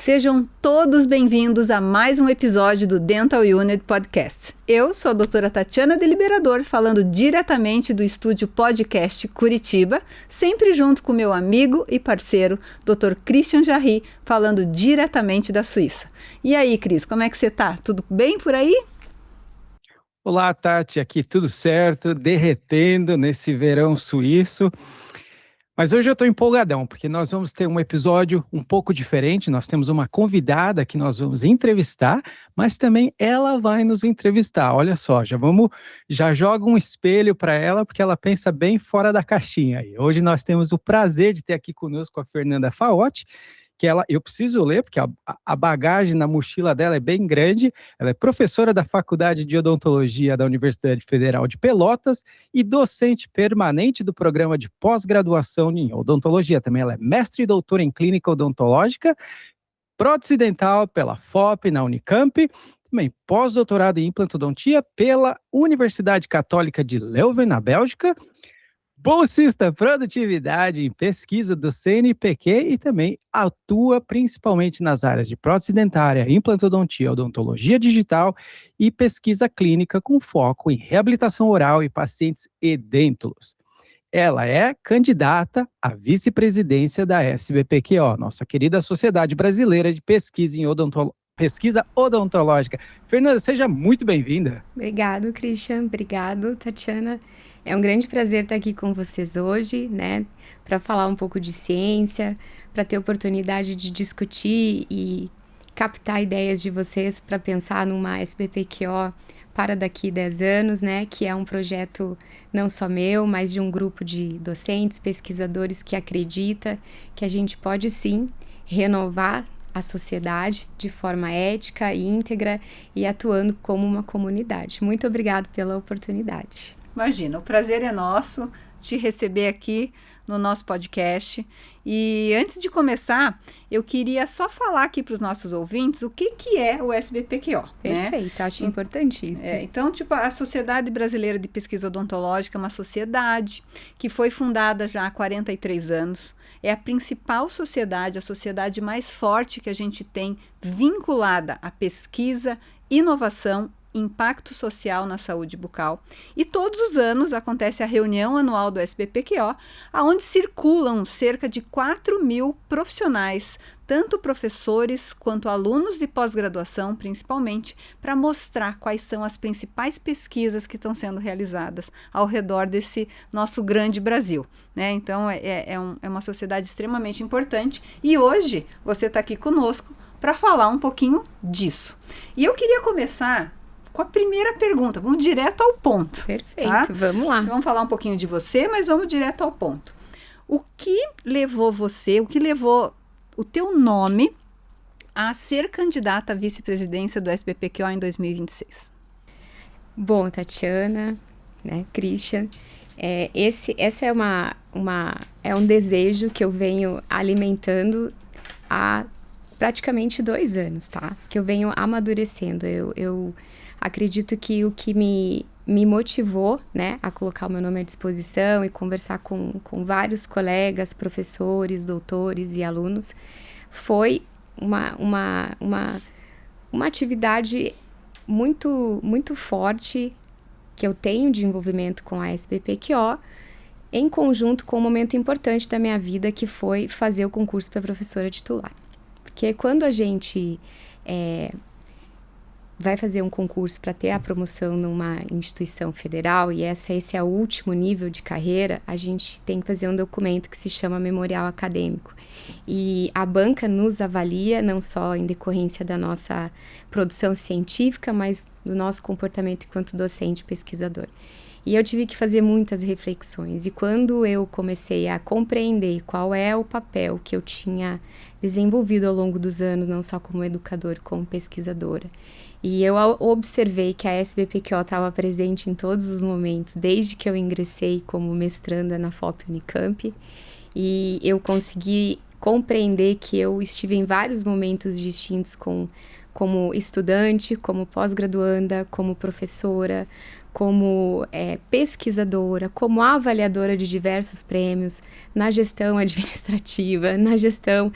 Sejam todos bem-vindos a mais um episódio do Dental Unit Podcast. Eu sou a doutora Tatiana Deliberador, falando diretamente do estúdio Podcast Curitiba, sempre junto com meu amigo e parceiro, Dr. Christian Jarry, falando diretamente da Suíça. E aí, Cris, como é que você tá? Tudo bem por aí? Olá, Tati, aqui tudo certo, derretendo nesse verão suíço. Mas hoje eu estou empolgadão, porque nós vamos ter um episódio um pouco diferente. Nós temos uma convidada que nós vamos entrevistar, mas também ela vai nos entrevistar. Olha só, já joga um espelho para ela, porque ela pensa bem fora da caixinha aí. Hoje nós temos o prazer de ter aqui conosco a Fernanda Faotti, que eu preciso ler, porque a bagagem na mochila dela é bem grande. Ela é professora da Faculdade de Odontologia da Universidade Federal de Pelotas e docente permanente do programa de pós-graduação em odontologia. Também ela é mestre e doutora em clínica odontológica, prótese dental pela FOP na Unicamp, também pós-doutorado em implantodontia pela Universidade Católica de Leuven, na Bélgica, bolsista produtividade em pesquisa do CNPq e também atua principalmente nas áreas de prótese dentária, implantodontia, odontologia digital e pesquisa clínica com foco em reabilitação oral e pacientes edêntulos. Ela é candidata à vice-presidência da SBPQO, nossa querida Sociedade Brasileira de Pesquisa em Pesquisa Odontológica. Fernanda, seja muito bem-vinda. Obrigado, Christian. Obrigado, Tatiana. É um grande prazer estar aqui com vocês hoje, né, para falar um pouco de ciência, para ter oportunidade de discutir e captar ideias de vocês para pensar numa SBPQO para daqui 10 anos, né, que é um projeto não só meu, mas de um grupo de docentes, pesquisadores que acredita que a gente pode sim renovar a sociedade de forma ética e íntegra e atuando como uma comunidade. Muito obrigada pela oportunidade. Imagina, o prazer é nosso te receber aqui no nosso podcast. E antes de começar, eu queria só falar aqui para os nossos ouvintes o que é o SBPQO. Perfeito, né? Acho importantíssimo. Então, a Sociedade Brasileira de Pesquisa Odontológica é uma sociedade que foi fundada já há 43 anos. É a principal sociedade, a sociedade mais forte que a gente tem vinculada à pesquisa, inovação, impacto social na saúde bucal. E todos os anos acontece a reunião anual do SBPQO, onde circulam cerca de 4.000 profissionais, tanto professores quanto alunos de pós-graduação, principalmente, para mostrar quais são as principais pesquisas que estão sendo realizadas ao redor desse nosso grande Brasil, né? Então, é uma sociedade extremamente importante e hoje você está aqui conosco para falar um pouquinho disso. E eu queria começar com a primeira pergunta, vamos direto ao ponto. Perfeito, tá? Vamos lá. Vamos falar um pouquinho de você, mas vamos direto ao ponto. O que levou o teu nome a ser candidata à vice-presidência do SBPQO em 2026? Bom, Tatiana, né, Christian, essa é um desejo que eu venho alimentando há praticamente 2 anos, tá? Que eu venho amadurecendo. Eu acredito que o que me motivou, né, a colocar o meu nome à disposição e conversar com vários colegas, professores, doutores e alunos, foi uma atividade muito, muito forte que eu tenho de envolvimento com a SBPQO, em conjunto com um momento importante da minha vida, que foi fazer o concurso para professora titular. Porque quando a gente vai fazer um concurso para ter a promoção numa instituição federal, e esse é o último nível de carreira, a gente tem que fazer um documento que se chama memorial acadêmico. E a banca nos avalia, não só em decorrência da nossa produção científica, mas do nosso comportamento enquanto docente e pesquisador. E eu tive que fazer muitas reflexões. E quando eu comecei a compreender qual é o papel que eu tinha desenvolvido ao longo dos anos, não só como educadora, como pesquisadora, e eu observei que a SBPQO estava presente em todos os momentos, desde que eu ingressei como mestranda na FOP Unicamp, e eu consegui compreender que eu estive em vários momentos distintos como estudante, como pós-graduanda, como professora, como pesquisadora, como avaliadora de diversos prêmios, na gestão administrativa, na gestão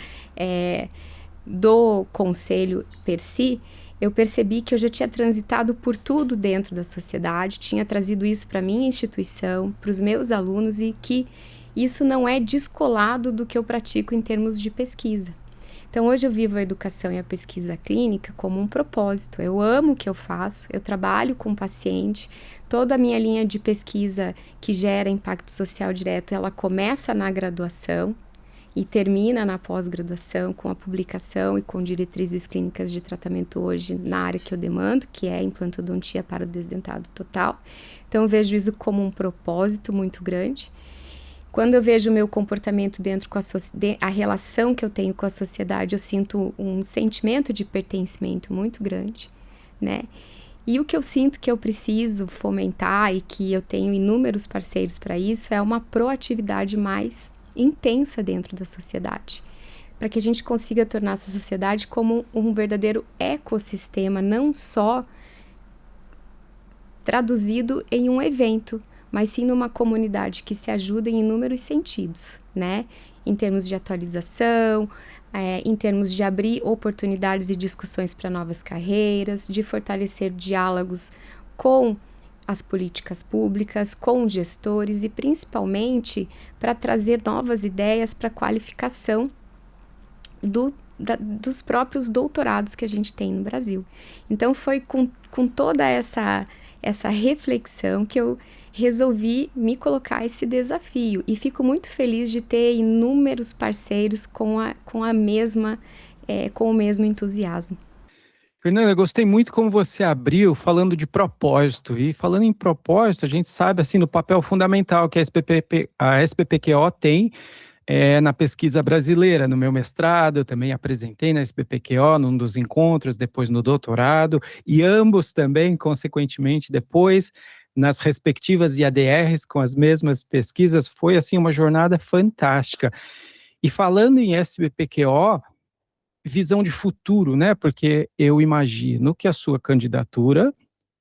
do conselho per si, eu percebi que eu já tinha transitado por tudo dentro da sociedade, tinha trazido isso para a minha instituição, para os meus alunos, e que isso não é descolado do que eu pratico em termos de pesquisa. Então, hoje eu vivo a educação e a pesquisa clínica como um propósito. Eu amo o que eu faço, eu trabalho com paciente, toda a minha linha de pesquisa que gera impacto social direto, ela começa na graduação e termina na pós-graduação com a publicação e com diretrizes clínicas de tratamento hoje na área que eu demando, que é a implantodontia para o desdentado total. Então, eu vejo isso como um propósito muito grande. Quando eu vejo o meu comportamento dentro com a relação que eu tenho com a sociedade, eu sinto um sentimento de pertencimento muito grande, né? E o que eu sinto que eu preciso fomentar e que eu tenho inúmeros parceiros para isso é uma proatividade mais intensa dentro da sociedade, para que a gente consiga tornar essa sociedade como um verdadeiro ecossistema, não só traduzido em um evento, mas sim numa comunidade que se ajuda em inúmeros sentidos, né? Em termos de atualização, em termos de abrir oportunidades e discussões para novas carreiras, de fortalecer diálogos com as políticas públicas, com os gestores e principalmente para trazer novas ideias para a qualificação dos próprios doutorados que a gente tem no Brasil. Então foi com toda essa reflexão que eu resolvi me colocar esse desafio e fico muito feliz de ter inúmeros parceiros com o mesmo entusiasmo. Fernanda, eu gostei muito como você abriu falando de propósito. E falando em propósito, a gente sabe assim no papel fundamental que a SBPQO tem na pesquisa brasileira. No meu mestrado, eu também apresentei na SBPQO num dos encontros, depois no doutorado, e ambos também, consequentemente, depois nas respectivas IADRs com as mesmas pesquisas. Foi assim uma jornada fantástica. E falando em SBPQO, visão de futuro, né? Porque eu imagino que a sua candidatura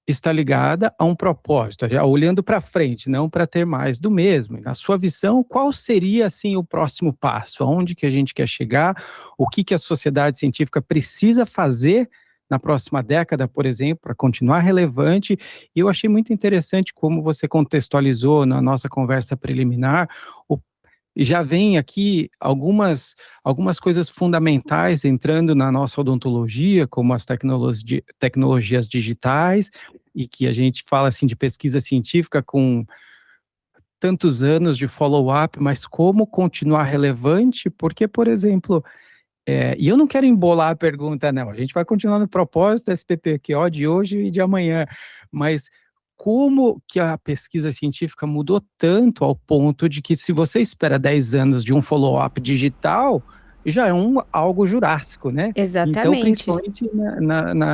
está ligada a um propósito, olhando para frente, não para ter mais do mesmo. Na sua visão, qual seria assim o próximo passo? Aonde que a gente quer chegar? O que a sociedade científica precisa fazer na próxima década, por exemplo, para continuar relevante? E eu achei muito interessante como você contextualizou na nossa conversa preliminar e já vem aqui algumas coisas fundamentais entrando na nossa odontologia, como as tecnologias digitais, e que a gente fala assim de pesquisa científica com tantos anos de follow-up, mas como continuar relevante, porque, por exemplo, e eu não quero embolar a pergunta, não, a gente vai continuar no propósito da SBPQO de hoje e de amanhã, mas como que a pesquisa científica mudou tanto ao ponto de que se você espera 10 anos de um follow-up digital, já é algo jurássico, né? Exatamente. Então, principalmente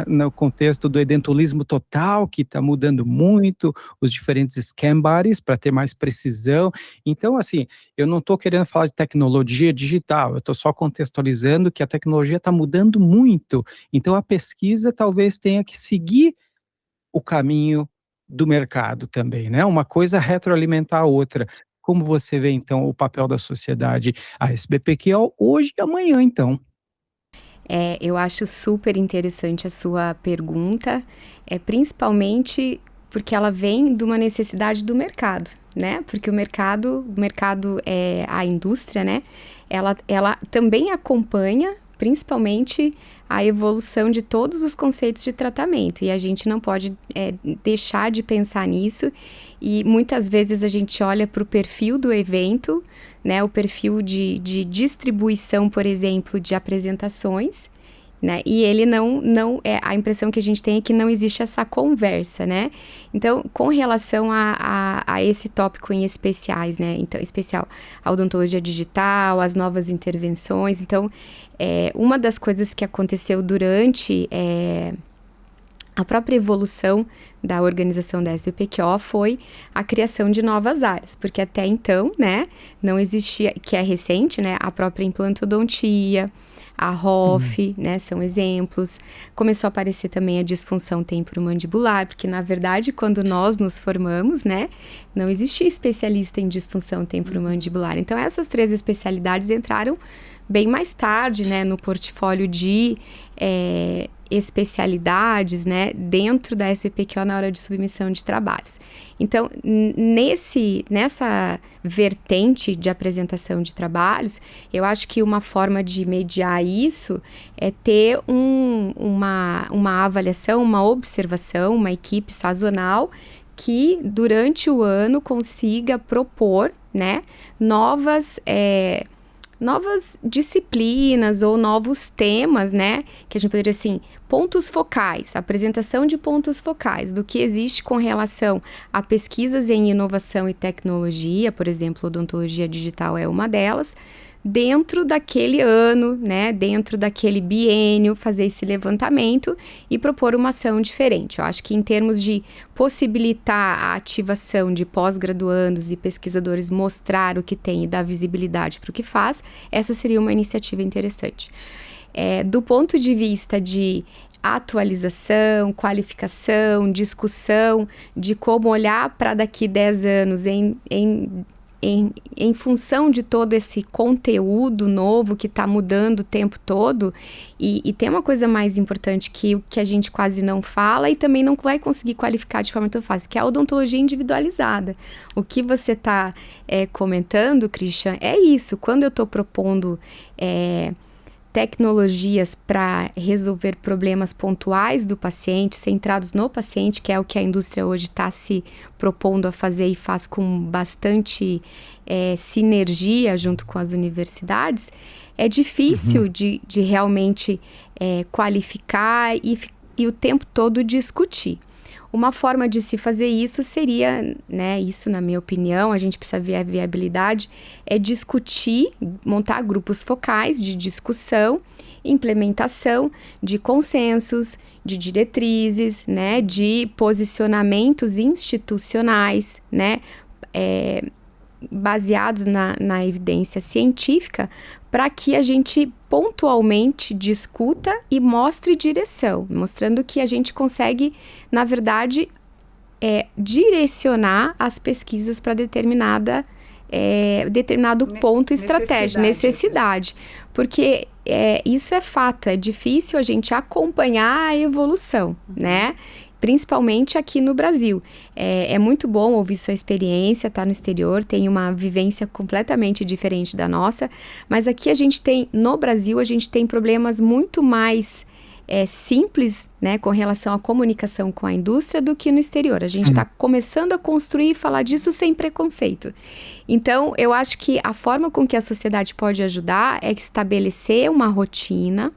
no contexto do edentulismo total, que está mudando muito, os diferentes scan bodies para ter mais precisão. Então, assim, eu não estou querendo falar de tecnologia digital, eu estou só contextualizando que a tecnologia está mudando muito. Então, a pesquisa talvez tenha que seguir o caminho do mercado também, né? Uma coisa retroalimentar a outra. Como você vê, então, o papel da sociedade, a SBPQO, hoje e amanhã, então? Eu acho super interessante a sua pergunta, principalmente porque ela vem de uma necessidade do mercado, né? Porque o mercado é a indústria, né? Ela também acompanha, principalmente, a evolução de todos os conceitos de tratamento, e a gente não pode deixar de pensar nisso, e muitas vezes a gente olha para o perfil do evento, né, o perfil de distribuição, por exemplo, de apresentações, né, e ele não a impressão que a gente tem é que não existe essa conversa, né. Então, com relação a esse tópico em especiais, né, então, especial a odontologia digital, as novas intervenções, então, uma das coisas que aconteceu durante a própria evolução da organização da SBPQO foi a criação de novas áreas, porque até então, né, não existia, que é recente, né, a própria implantodontia, a ROF, né, são exemplos. Começou a aparecer também a disfunção temporomandibular, porque na verdade quando nós nos formamos, né, não existia especialista em disfunção temporomandibular. Então essas 3 especialidades entraram bem mais tarde, né, no portfólio de especialidades, né, dentro da SBPQO na hora de submissão de trabalhos. Então, nessa vertente de apresentação de trabalhos, eu acho que uma forma de mediar isso é ter uma avaliação, uma observação, uma equipe sazonal que durante o ano consiga propor, né, novas disciplinas ou novos temas, né, que a gente poderia, assim, pontos focais, apresentação de pontos focais do que existe com relação a pesquisas em inovação e tecnologia, por exemplo, odontologia digital é uma delas, dentro daquele ano, né, dentro daquele biênio, fazer esse levantamento e propor uma ação diferente. Eu acho que em termos de possibilitar a ativação de pós-graduandos e pesquisadores mostrar o que tem e dar visibilidade para o que faz, essa seria uma iniciativa interessante. Do ponto de vista de atualização, qualificação, discussão de como olhar para daqui 10 anos em função de todo esse conteúdo novo que está mudando o tempo todo, e tem uma coisa mais importante que a gente quase não fala e também não vai conseguir qualificar de forma tão fácil, que é a odontologia individualizada. O que você está comentando, Christian, é isso. Quando eu estou propondo tecnologias para resolver problemas pontuais do paciente, centrados no paciente, que é o que a indústria hoje está se propondo a fazer e faz com bastante sinergia junto com as universidades, é difícil de realmente qualificar e o tempo todo discutir. Uma forma de se fazer isso seria, né, isso na minha opinião, a gente precisa ver a viabilidade, é discutir, montar grupos focais de discussão, implementação de consensos, de diretrizes, né, de posicionamentos institucionais, né, baseados na evidência científica, para que a gente pontualmente discuta e mostre direção, mostrando que a gente consegue, na verdade, direcionar as pesquisas para determinado ponto estratégico, necessidade. Porque isso é fato, é difícil a gente acompanhar a evolução, né? Principalmente aqui no Brasil. É muito bom ouvir sua experiência, tá no exterior, tem uma vivência completamente diferente da nossa, mas aqui no Brasil, a gente tem problemas muito mais simples, né, com relação à comunicação com a indústria do que no exterior. A gente está começando a construir e falar disso sem preconceito. Então, eu acho que a forma com que a sociedade pode ajudar é estabelecer uma rotina,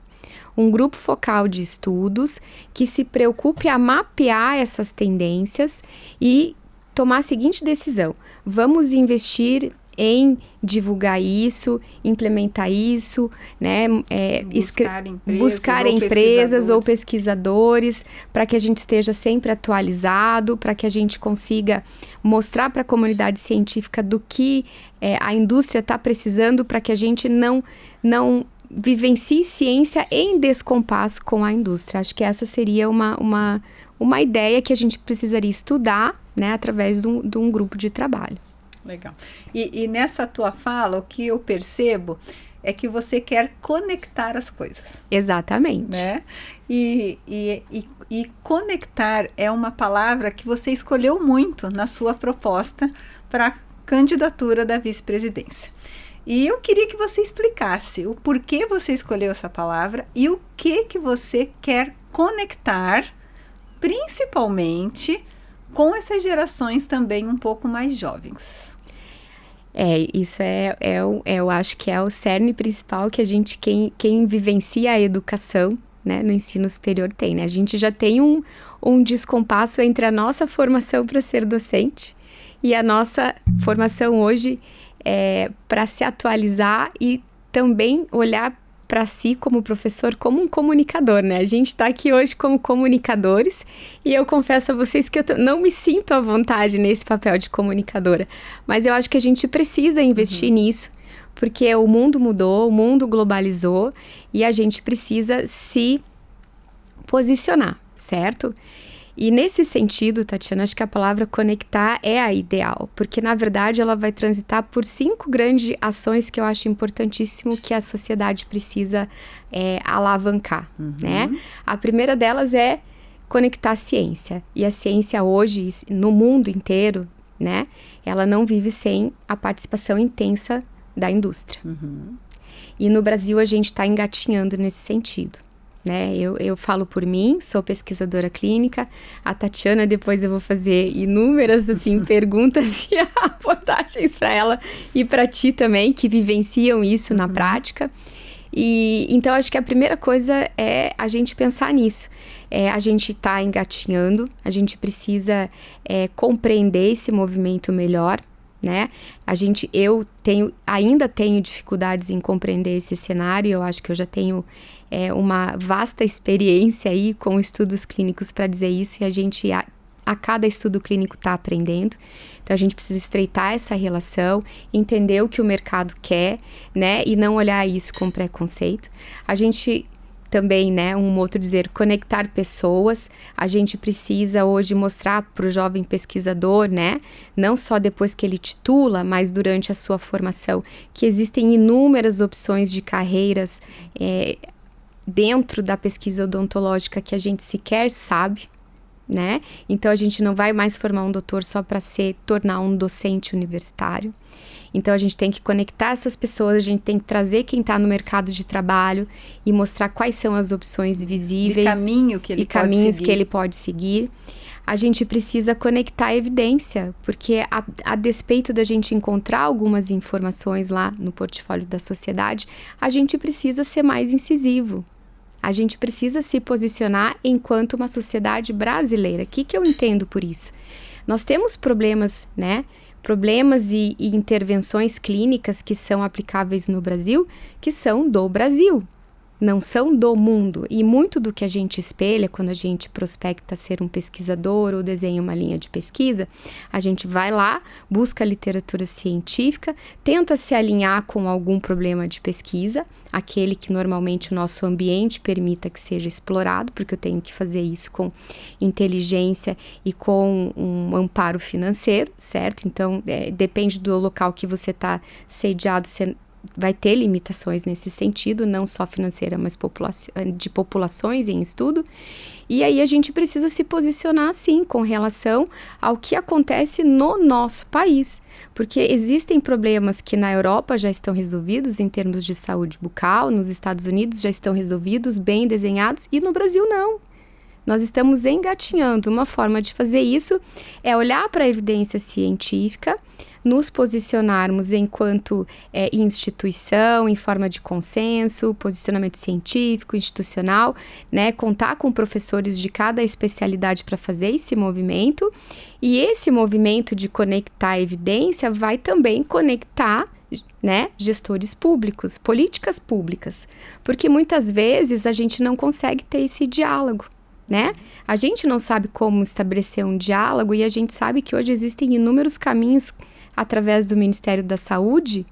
um grupo focal de estudos que se preocupe a mapear essas tendências e tomar a seguinte decisão: vamos investir em divulgar isso, implementar isso, né? Buscar empresas ou pesquisadores para que a gente esteja sempre atualizado, para que a gente consiga mostrar para a comunidade científica do que a indústria está precisando, para que a gente não vivencie ciência em descompasso com a indústria. Acho que essa seria uma ideia que a gente precisaria estudar, né, através de um grupo de trabalho. Legal. E nessa tua fala, o que eu percebo é que você quer conectar as coisas. Exatamente. Né? E conectar é uma palavra que você escolheu muito na sua proposta para a candidatura da vice-presidência. E eu queria que você explicasse o porquê você escolheu essa palavra e o que você quer conectar, principalmente com essas gerações também um pouco mais jovens. Isso eu acho que é o cerne principal que quem vivencia a educação, né, no ensino superior tem, né? A gente já tem um descompasso entre a nossa formação para ser docente e a nossa formação hoje para se atualizar e também olhar para si como professor, como um comunicador, né? A gente está aqui hoje como comunicadores e eu confesso a vocês que eu não me sinto à vontade nesse papel de comunicadora, mas eu acho que a gente precisa investir nisso, Porque o mundo mudou, o mundo globalizou e a gente precisa se posicionar, certo? E nesse sentido, Tatiana, acho que a palavra conectar é a ideal, porque na verdade ela vai transitar por 5 grandes ações que eu acho importantíssimo que a sociedade precisa alavancar, né? A primeira delas é conectar a ciência. E a ciência hoje, no mundo inteiro, né? Ela não vive sem a participação intensa da indústria. E no Brasil a gente está engatinhando nesse sentido. Né? Eu falo por mim, sou pesquisadora clínica, a Tatiana depois eu vou fazer inúmeras assim, perguntas e abordagens para ela e para ti também, que vivenciam isso na prática. E então acho que a primeira coisa é a gente pensar nisso. A gente está engatinhando, a gente precisa compreender esse movimento melhor, né? Eu ainda tenho dificuldades em compreender esse cenário, eu acho que eu já tenho uma vasta experiência aí com estudos clínicos para dizer isso, e a gente a cada estudo clínico está aprendendo. Então a gente precisa estreitar essa relação, entender o que o mercado quer, né? E não olhar isso com preconceito. A gente também, né, um outro dizer, conectar pessoas. A gente precisa hoje mostrar para o jovem pesquisador, né, não só depois que ele titula, mas durante a sua formação, que existem inúmeras opções de carreiras dentro da pesquisa odontológica que a gente sequer sabe, né? Então a gente não vai mais formar um doutor só para tornar um docente universitário. Então a gente tem que conectar essas pessoas, a gente tem que trazer quem está no mercado de trabalho e mostrar quais são as opções visíveis e caminhos que ele pode seguir. A gente precisa conectar a evidência, porque a despeito da gente encontrar algumas informações lá no portfólio da sociedade, a gente precisa ser mais incisivo. A gente precisa se posicionar enquanto uma sociedade brasileira. O que eu entendo por isso? Nós temos problemas, né? Problemas e intervenções clínicas que são aplicáveis no Brasil, que são do Brasil, não são do mundo. E muito do que a gente espelha quando a gente prospecta ser um pesquisador ou desenha uma linha de pesquisa, a gente vai lá, busca literatura científica, tenta se alinhar com algum problema de pesquisa, aquele que normalmente o nosso ambiente permita que seja explorado, porque eu tenho que fazer isso com inteligência e com um amparo financeiro, certo? Então, depende do local que você está sediado, vai ter limitações nesse sentido, não só financeira, mas de populações em estudo. E aí a gente precisa se posicionar, sim, com relação ao que acontece no nosso país. Porque existem problemas que na Europa já estão resolvidos em termos de saúde bucal, nos Estados Unidos já estão resolvidos, bem desenhados, e no Brasil não. Nós estamos engatinhando. Uma forma de fazer isso é olhar para a evidência científica, nos posicionarmos enquanto instituição, em forma de consenso, posicionamento científico, institucional, né? Contar com professores de cada especialidade para fazer esse movimento. E esse movimento de conectar a evidência vai também conectar, né, gestores públicos, políticas públicas. Porque muitas vezes a gente não consegue ter esse diálogo, né? A gente não sabe como estabelecer um diálogo e a gente sabe que hoje existem inúmeros caminhos através do Ministério da Saúde,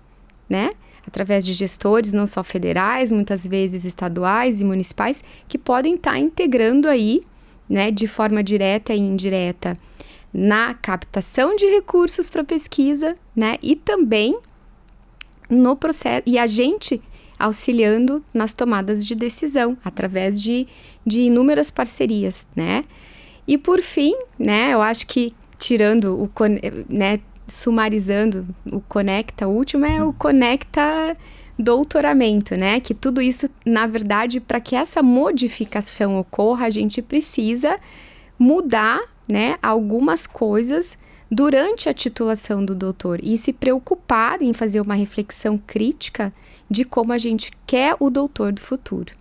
né? Através de gestores não só federais, muitas vezes estaduais e municipais, que podem estar integrando aí, né, de forma direta e indireta na captação de recursos para pesquisa, né? E também no processo, e a gente auxiliando nas tomadas de decisão, através de inúmeras parcerias, né? E por fim, né, eu acho que tirando né, sumarizando o conecta, o último é o conecta doutoramento, né? Que tudo isso, na verdade, para que essa modificação ocorra, a gente precisa mudar, né, algumas coisas durante a titulação do doutor e se preocupar em fazer uma reflexão crítica de como a gente quer o doutor do futuro.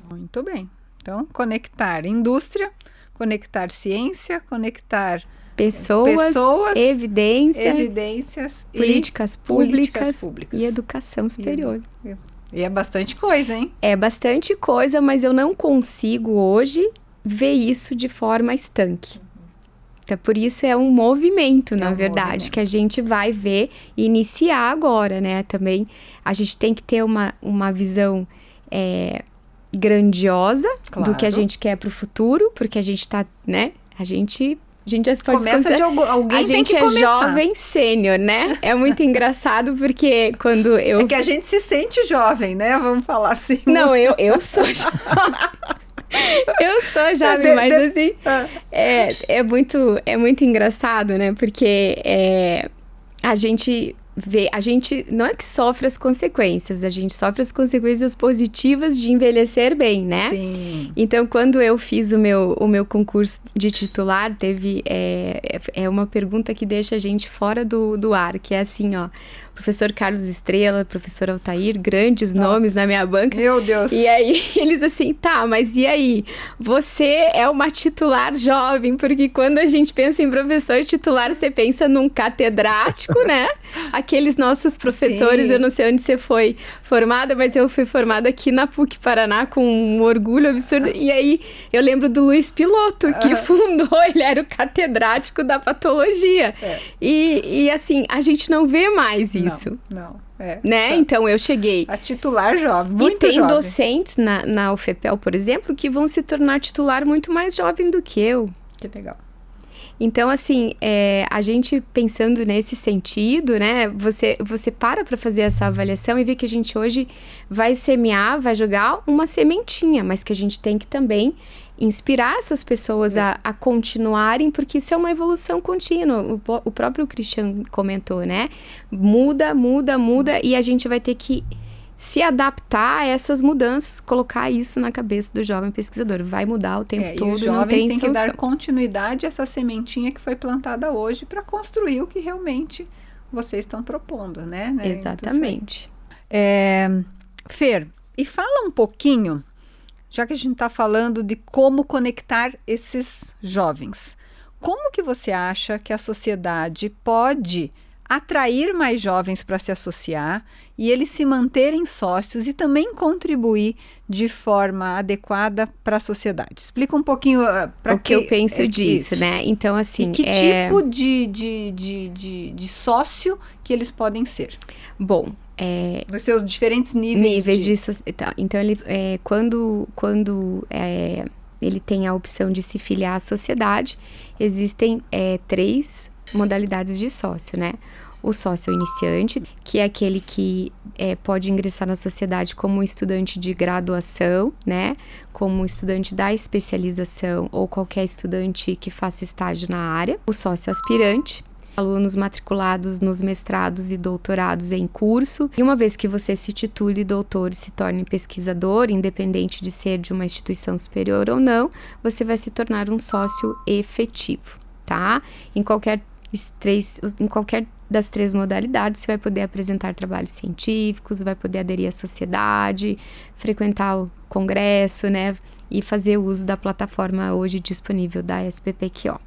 Muito bem. Então, conectar indústria, conectar ciência, conectar pessoas, evidências políticas públicas e educação superior. E é bastante coisa, hein? É bastante coisa, mas eu não consigo hoje ver isso de forma estanque. Então, por isso é um movimento, na um verdade, movimento. que a gente vai ver e iniciar agora, né? Também a gente tem que ter uma visão grandiosa do que a gente quer para o futuro, porque a gente tá, né? A gente já se pode Começa de alguém a tem que gente começar. jovem sênior, né? É muito engraçado porque quando eu... É que a gente se sente jovem, né? Vamos falar assim. Não, eu sou jovem. Eu sou jovem, mas assim, é muito engraçado, né? Porque a gente não é que sofre as consequências, a gente sofre as consequências positivas de envelhecer bem, né? Sim. Então, quando eu fiz o meu concurso de titular, teve uma pergunta que deixa a gente fora do ar, que é assim, ó, professor Carlos Estrela, professor Altair, grandes nomes na minha banca. Meu Deus. E aí, eles assim, tá, mas e aí? Você é uma titular jovem, porque quando a gente pensa em professor titular, você pensa num catedrático, né? Aqueles nossos professores, Sim. eu não sei onde você foi formada, mas eu fui formada aqui na PUC Paraná com um orgulho absurdo. E aí, eu lembro do Luiz Piloto, que fundou, ele era o catedrático da patologia. E assim, a gente não vê mais isso. Não. Né? Então, eu cheguei... A titular jovem, muito jovem. E tem jovem. docentes na UFPEL, por exemplo, que vão se tornar titular muito mais jovem do que eu. Que legal. Então, assim, a gente pensando nesse sentido, né? Você para fazer essa avaliação e vê que a gente hoje vai semear, vai jogar uma sementinha, mas que a gente tem que também inspirar essas pessoas a continuarem, porque isso é uma evolução contínua. O próprio Christian comentou, né? Muda, e a gente vai ter que se adaptar a essas mudanças, colocar isso na cabeça do jovem pesquisador. Vai mudar o tempo todo, e os jovens têm que solução. dar continuidade a essa sementinha que foi plantada hoje para construir o que realmente vocês estão propondo, né? Exatamente. Fer, e fala um pouquinho, já que a gente está falando de como conectar esses jovens. Como que você acha que a sociedade pode atrair mais jovens para se associar e eles se manterem sócios e também contribuir de forma adequada para a sociedade? Explica um pouquinho para o que eu penso disso, né? Então, assim... E que tipo de sócio que eles podem ser? Bom... Nos seus diferentes níveis de sociedade. Então, ele, quando ele tem a opção de se filiar à sociedade, existem 3 modalidades de sócio, né? O sócio iniciante, que é aquele que pode ingressar na sociedade como estudante de graduação, né? Como estudante da especialização ou qualquer estudante que faça estágio na área. O sócio aspirante, alunos matriculados nos mestrados e doutorados em curso. E uma vez que você se titule doutor e se torne pesquisador, independente de ser de uma instituição superior ou não, você vai se tornar um sócio efetivo, tá? Em qualquer das 3 modalidades, você vai poder apresentar trabalhos científicos, vai poder aderir à sociedade, frequentar o congresso, né? E fazer uso da plataforma hoje disponível da SBPQO.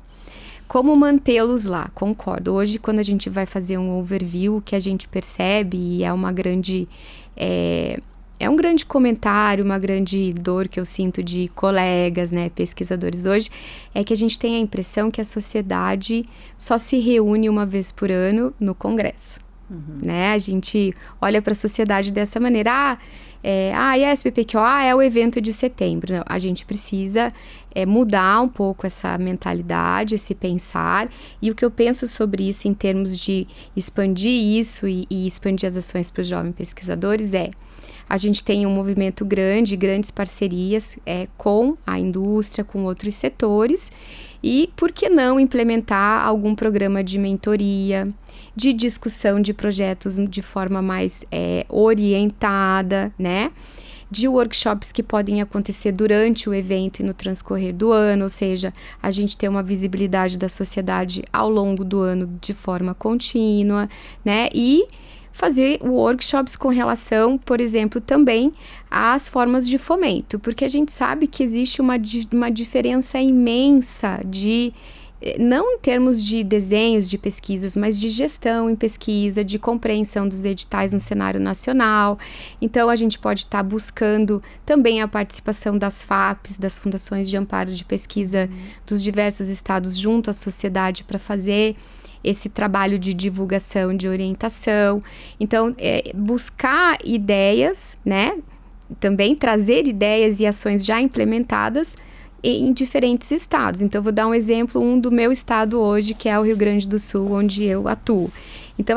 Como mantê-los lá? Concordo. Hoje, quando a gente vai fazer um overview, o que a gente percebe, e é uma grande... É um grande comentário, uma grande dor que eu sinto de colegas, né, pesquisadores hoje, é que a gente tem a impressão que a sociedade só se reúne uma vez por ano no congresso. Né? A gente olha para a sociedade dessa maneira, e a SBPQO é o evento de setembro. Não, a gente precisa mudar um pouco essa mentalidade, esse pensar, e o que eu penso sobre isso em termos de expandir isso e expandir as ações para os jovens pesquisadores a gente tem um movimento grande, grandes parcerias com a indústria, com outros setores, e por que não implementar algum programa de mentoria, de discussão de projetos de forma mais orientada, né? De workshops que podem acontecer durante o evento e no transcorrer do ano, ou seja, a gente ter uma visibilidade da sociedade ao longo do ano de forma contínua, né? E fazer workshops com relação, por exemplo, também às formas de fomento, porque a gente sabe que existe uma diferença imensa de não em termos de desenhos de pesquisas, mas de gestão em pesquisa, de compreensão dos editais no cenário nacional. Então, a gente pode estar buscando também a participação das FAPs, das Fundações de Amparo de Pesquisa dos diversos estados junto à sociedade para fazer esse trabalho de divulgação, de orientação. Então, buscar ideias, né? Também trazer ideias e ações já implementadas em diferentes estados. Então, vou dar um exemplo, do meu estado hoje, que é o Rio Grande do Sul, onde eu atuo. Então,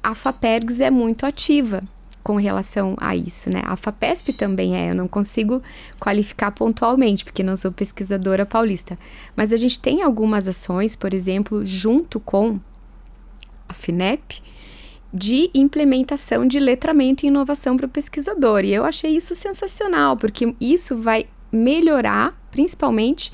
a FAPERGS é muito ativa com relação a isso, né? A FAPESP também eu não consigo qualificar pontualmente, porque não sou pesquisadora paulista. Mas a gente tem algumas ações, por exemplo, junto com a FINEP, de implementação de letramento e inovação para o pesquisador. E eu achei isso sensacional, porque isso vai melhorar, principalmente,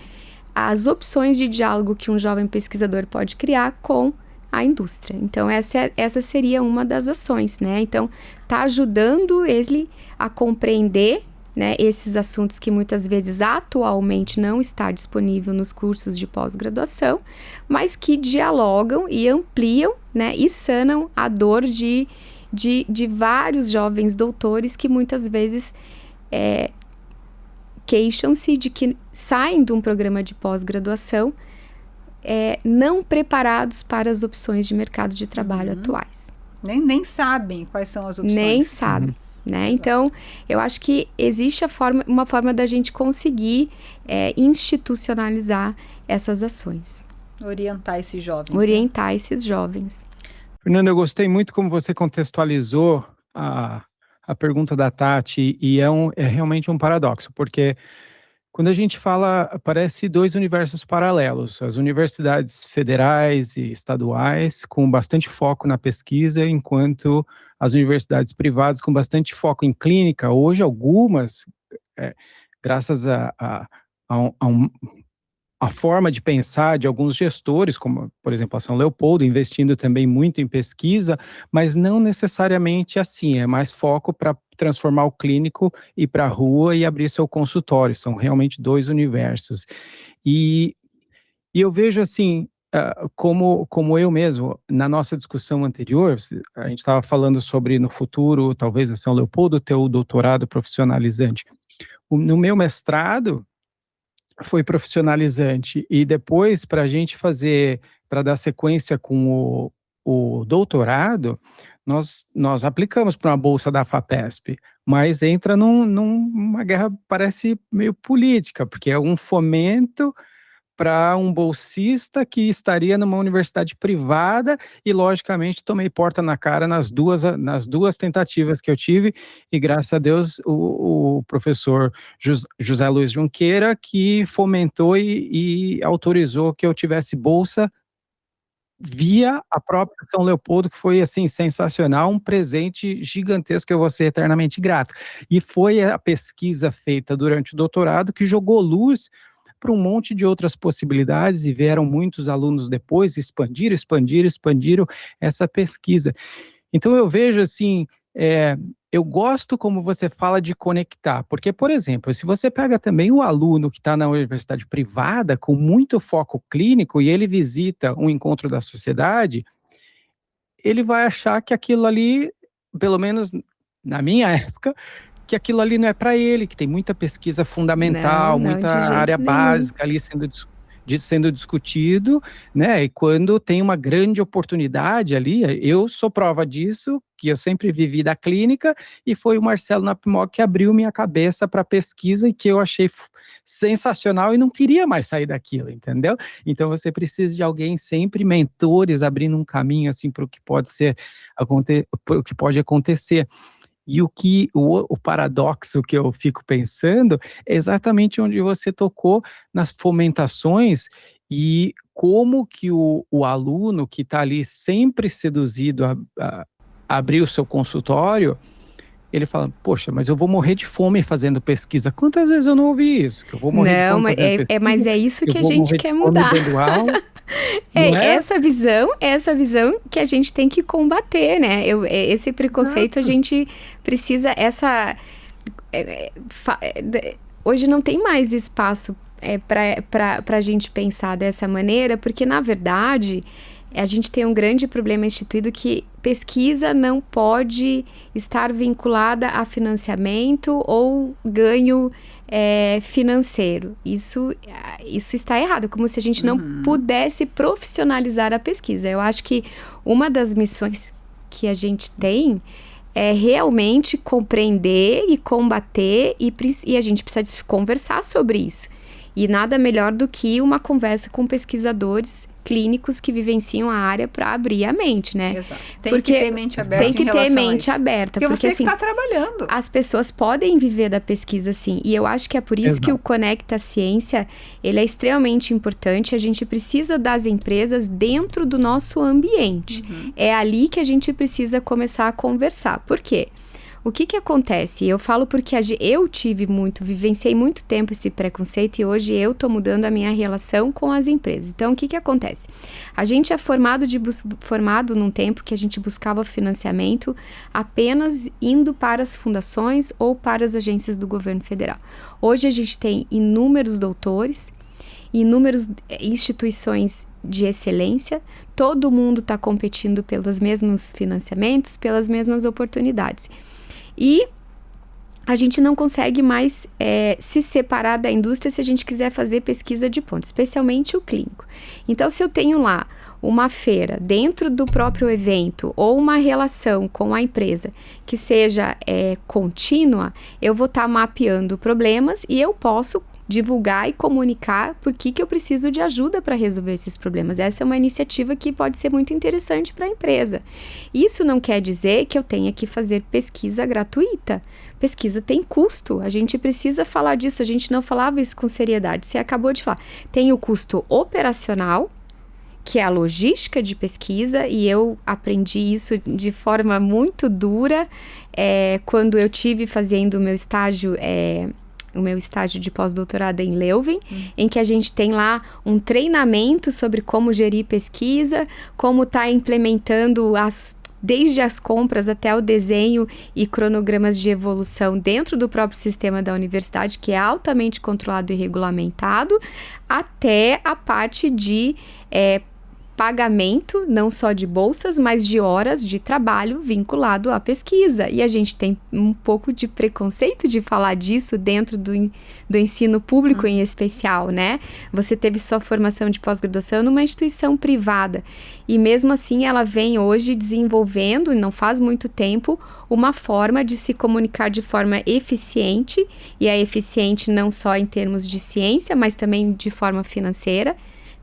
as opções de diálogo que um jovem pesquisador pode criar com a indústria. Então, essa seria uma das ações, né? Então, está ajudando ele a compreender, né, esses assuntos que muitas vezes atualmente não está disponível nos cursos de pós-graduação, mas que dialogam e ampliam, né, e sanam a dor de vários jovens doutores que muitas vezes queixam-se de que saem de um programa de pós-graduação não preparados para as opções de mercado de trabalho atuais. Nem sabem quais são as opções. Nem sabem. Né? Então, eu acho que existe uma forma da gente conseguir institucionalizar essas ações. Orientar esses jovens. Orientar esses jovens. Fernanda, eu gostei muito como você contextualizou a pergunta da Tati, e é realmente um paradoxo, porque quando a gente fala, parece dois universos paralelos, as universidades federais e estaduais com bastante foco na pesquisa, enquanto as universidades privadas com bastante foco em clínica, hoje algumas, graças a forma de pensar de alguns gestores, como, por exemplo, a São Leopoldo, investindo também muito em pesquisa, mas não necessariamente assim, é mais foco para transformar o clínico, ir para a rua e abrir seu consultório, são realmente dois universos. E eu vejo assim, como eu mesmo, na nossa discussão anterior, a gente estava falando sobre, no futuro, talvez a São Leopoldo ter o doutorado profissionalizante. No meu mestrado, foi profissionalizante, e depois para a gente para dar sequência com o doutorado, nós aplicamos para uma bolsa da FAPESP, mas entra numa guerra, parece meio política, porque é um fomento para um bolsista que estaria numa universidade privada, e logicamente tomei porta na cara nas duas tentativas que eu tive, e graças a Deus o professor José Luiz Junqueira que fomentou e autorizou que eu tivesse bolsa via a própria São Leopoldo, que foi assim sensacional, um presente gigantesco que eu vou ser eternamente grato. E foi a pesquisa feita durante o doutorado que jogou luz para um monte de outras possibilidades, e vieram muitos alunos depois, expandiram essa pesquisa. Então eu vejo assim, eu gosto como você fala de conectar, porque, por exemplo, se você pega também o aluno que está na universidade privada, com muito foco clínico, e ele visita um encontro da sociedade, ele vai achar que aquilo ali, pelo menos na minha época, que aquilo ali não é para ele, que tem muita pesquisa fundamental, muita área básica ali sendo discutido, né? E quando tem uma grande oportunidade ali, eu sou prova disso, que eu sempre vivi da clínica, e foi o Marcelo Napimoc que abriu minha cabeça para pesquisa, e que eu achei sensacional e não queria mais sair daquilo, entendeu? Então você precisa de alguém sempre, mentores, abrindo um caminho assim para o que pode acontecer. E o paradoxo que eu fico pensando é exatamente onde você tocou nas fomentações, e como que o aluno que está ali sempre seduzido a abrir o seu consultório, ele fala, poxa, mas eu vou morrer de fome fazendo pesquisa. Quantas vezes eu não ouvi isso? Que eu vou morrer de fome fazendo pesquisa, mas é isso que a gente quer mudar. Essa visão que a gente tem que combater, né? Esse preconceito, a gente precisa, hoje não tem mais espaço para a gente pensar dessa maneira, porque, na verdade, a gente tem um grande problema instituído que pesquisa não pode estar vinculada a financiamento ou ganho financeiro. Isso está errado, como se a gente não pudesse profissionalizar a pesquisa. Eu acho que uma das missões que a gente tem é realmente compreender e combater, e a gente precisa conversar sobre isso. E nada melhor do que uma conversa com pesquisadores clínicos que vivenciam a área para abrir a mente, né? Exato. Tem que ter mente aberta. Tem que ter mente aberta. Porque você assim, está trabalhando. As pessoas podem viver da pesquisa, sim. E eu acho que é por isso que o Conecta Ciência, ele é extremamente importante. A gente precisa das empresas dentro do nosso ambiente. É ali que a gente precisa começar a conversar. Por quê? O que acontece? Eu falo porque eu vivenciei muito tempo esse preconceito e hoje eu estou mudando a minha relação com as empresas. Então, o que acontece? A gente é formado num tempo que a gente buscava financiamento apenas indo para as fundações ou para as agências do governo federal. Hoje a gente tem inúmeros doutores, inúmeras instituições de excelência, todo mundo está competindo pelos mesmos financiamentos, pelas mesmas oportunidades. E a gente não consegue mais se separar da indústria se a gente quiser fazer pesquisa de ponta, especialmente o clínico. Então, se eu tenho lá uma feira dentro do próprio evento ou uma relação com a empresa que seja contínua, eu vou estar mapeando problemas e eu posso divulgar e comunicar por que eu preciso de ajuda para resolver esses problemas. Essa é uma iniciativa que pode ser muito interessante para a empresa. Isso não quer dizer que eu tenha que fazer pesquisa gratuita. Pesquisa tem custo, a gente precisa falar disso, a gente não falava isso com seriedade. Você acabou de falar, tem o custo operacional, que é a logística de pesquisa, e eu aprendi isso de forma muito dura quando eu tive fazendo o meu estágio de pós-doutorado em Leuven, em que a gente tem lá um treinamento sobre como gerir pesquisa, como está implementando desde as compras até o desenho e cronogramas de evolução dentro do próprio sistema da universidade, que é altamente controlado e regulamentado, até a parte de pagamento, não só de bolsas, mas de horas de trabalho vinculado à pesquisa. E a gente tem um pouco de preconceito de falar disso dentro do ensino público em especial, né? Você teve sua formação de pós-graduação numa instituição privada. E mesmo assim, ela vem hoje desenvolvendo, e não faz muito tempo, uma forma de se comunicar de forma eficiente, e é eficiente não só em termos de ciência, mas também de forma financeira,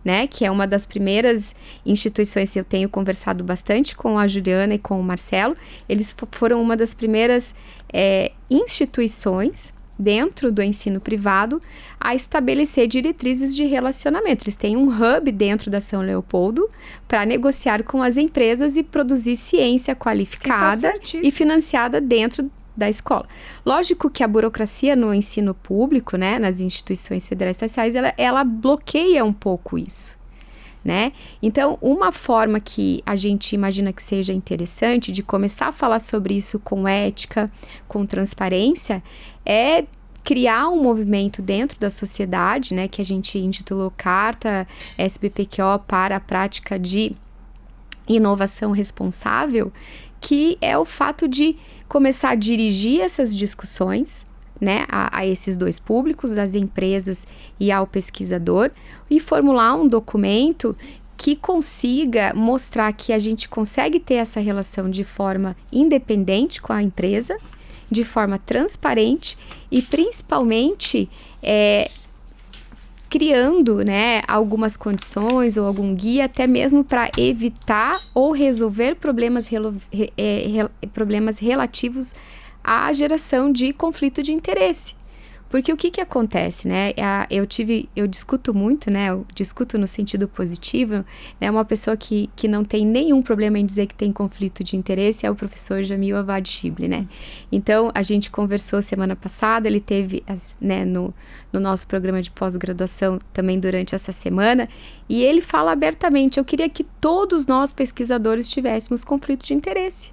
né, que é uma das primeiras instituições que eu tenho conversado bastante com a Juliana e com o Marcelo. Eles foram uma das primeiras instituições dentro do ensino privado a estabelecer diretrizes de relacionamento. Eles têm um hub dentro da São Leopoldo para negociar com as empresas e produzir ciência qualificada e financiada dentro da escola. Lógico que a burocracia no ensino público, né, nas instituições federais sociais, ela bloqueia um pouco isso, né? Então, uma forma que a gente imagina que seja interessante de começar a falar sobre isso com ética, com transparência, é criar um movimento dentro da sociedade, né, que a gente intitulou Carta SBPQO para a Prática de Inovação Responsável, que é o fato de começar a dirigir essas discussões, né, a esses dois públicos, às empresas e ao pesquisador, e formular um documento que consiga mostrar que a gente consegue ter essa relação de forma independente com a empresa, de forma transparente e principalmente criando, né, algumas condições ou algum guia até mesmo para evitar ou resolver problemas relativos à geração de conflito de interesse. Porque o que acontece, né? Eu discuto muito, né? Eu discuto no sentido positivo, né? Uma pessoa que não tem nenhum problema em dizer que tem conflito de interesse é o professor Jamil Avad Shibli, né? Então, a gente conversou semana passada, ele teve, né, no nosso programa de pós-graduação também durante essa semana, e ele fala abertamente, eu queria que todos nós pesquisadores tivéssemos conflito de interesse.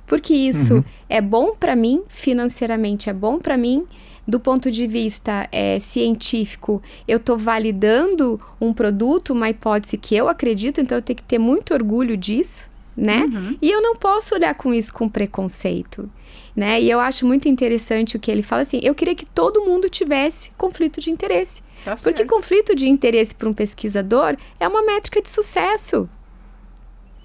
Porque isso é bom para mim, financeiramente é bom para mim, do ponto de vista científico, eu estou validando um produto, uma hipótese que eu acredito, então eu tenho que ter muito orgulho disso, né? E eu não posso olhar com isso com preconceito, né? E eu acho muito interessante o que ele fala assim, eu queria que todo mundo tivesse conflito de interesse. Tá Porque certo. conflito de interesse para um pesquisador é uma métrica de sucesso,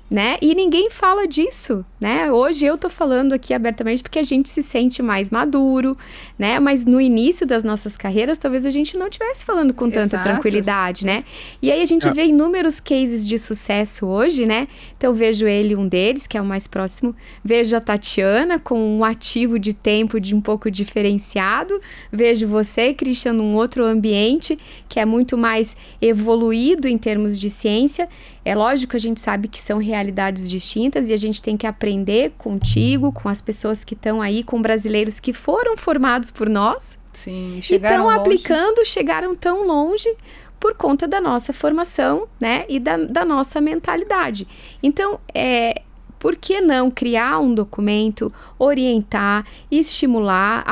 né? E ninguém fala disso, né? Hoje eu tô falando aqui abertamente porque a gente se sente mais maduro, né? Mas no início das nossas carreiras, talvez a gente não estivesse falando com tanta Exato. tranquilidade, né? E aí a gente vê inúmeros cases de sucesso hoje, né? Então eu vejo ele, um deles, que é o mais próximo, vejo a Tatiana com um ativo de tempo de um pouco diferenciado, vejo você, Christian, num outro ambiente que é muito mais evoluído em termos de ciência. É lógico que a gente sabe que são realidades distintas e a gente tem que aprender contigo, com as pessoas que estão aí, com brasileiros que foram formados por nós. Sim, E chegaram estão longe. aplicando, chegaram tão longe por conta da nossa formação, né? E da nossa mentalidade. Então, por que não criar um documento, orientar, estimular,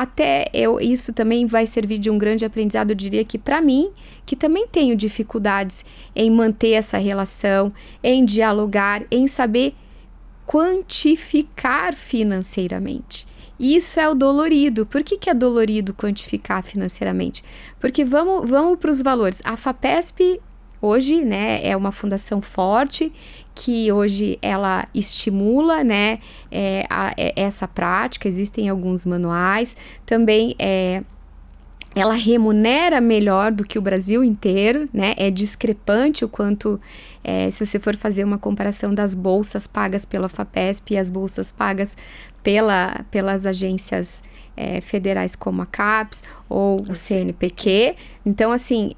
isso também vai servir de um grande aprendizado, eu diria que para mim, que também tenho dificuldades em manter essa relação, em dialogar, em saber quantificar financeiramente. Isso é o dolorido. Por que é dolorido quantificar financeiramente? Porque vamos para os valores. A FAPESP hoje, né, é uma fundação forte que hoje ela estimula, né, essa prática. Existem alguns manuais. Também ela remunera melhor do que o Brasil inteiro, né? É discrepante o quanto, se você for fazer uma comparação das bolsas pagas pela FAPESP e as bolsas pagas pelas agências federais como a CAPES ou o CNPq. Então, assim,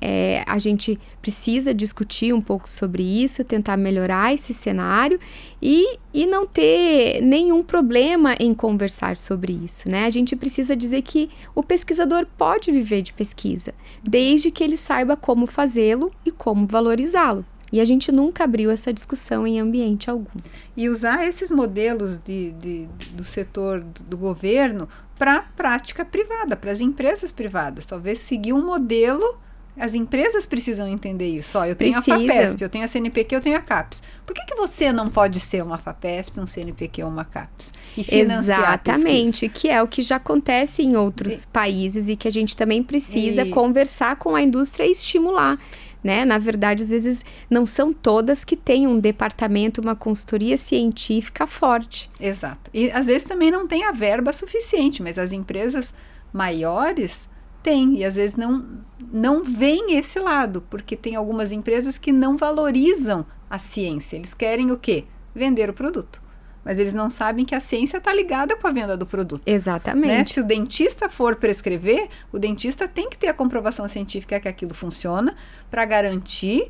a gente precisa discutir um pouco sobre isso, tentar melhorar esse cenário e não ter nenhum problema em conversar sobre isso, né? A gente precisa dizer que o pesquisador pode viver de pesquisa, desde que ele saiba como fazê-lo e como valorizá-lo. E a gente nunca abriu essa discussão em ambiente algum. E usar esses modelos do setor do governo para a prática privada, para as empresas privadas. Talvez seguir um modelo, as empresas precisam entender isso. Ó, eu tenho a FAPESP, eu tenho a CNPq, eu tenho a CAPES. Por que você não pode ser uma FAPESP, um CNPq ou uma CAPES? E financiar Exatamente, a pesquisa? que é o que já acontece em outros países e que a gente também precisa conversar com a indústria e estimular. Né? Na verdade, às vezes, não são todas que têm um departamento, uma consultoria científica forte. Exato. E às vezes também não tem a verba suficiente, mas as empresas maiores têm. E às vezes não veem esse lado, porque tem algumas empresas que não valorizam a ciência. Eles querem o quê? Vender o produto. Mas eles não sabem que a ciência está ligada com a venda do produto. Exatamente. Né? Se o dentista for prescrever, o dentista tem que ter a comprovação científica que aquilo funciona para garantir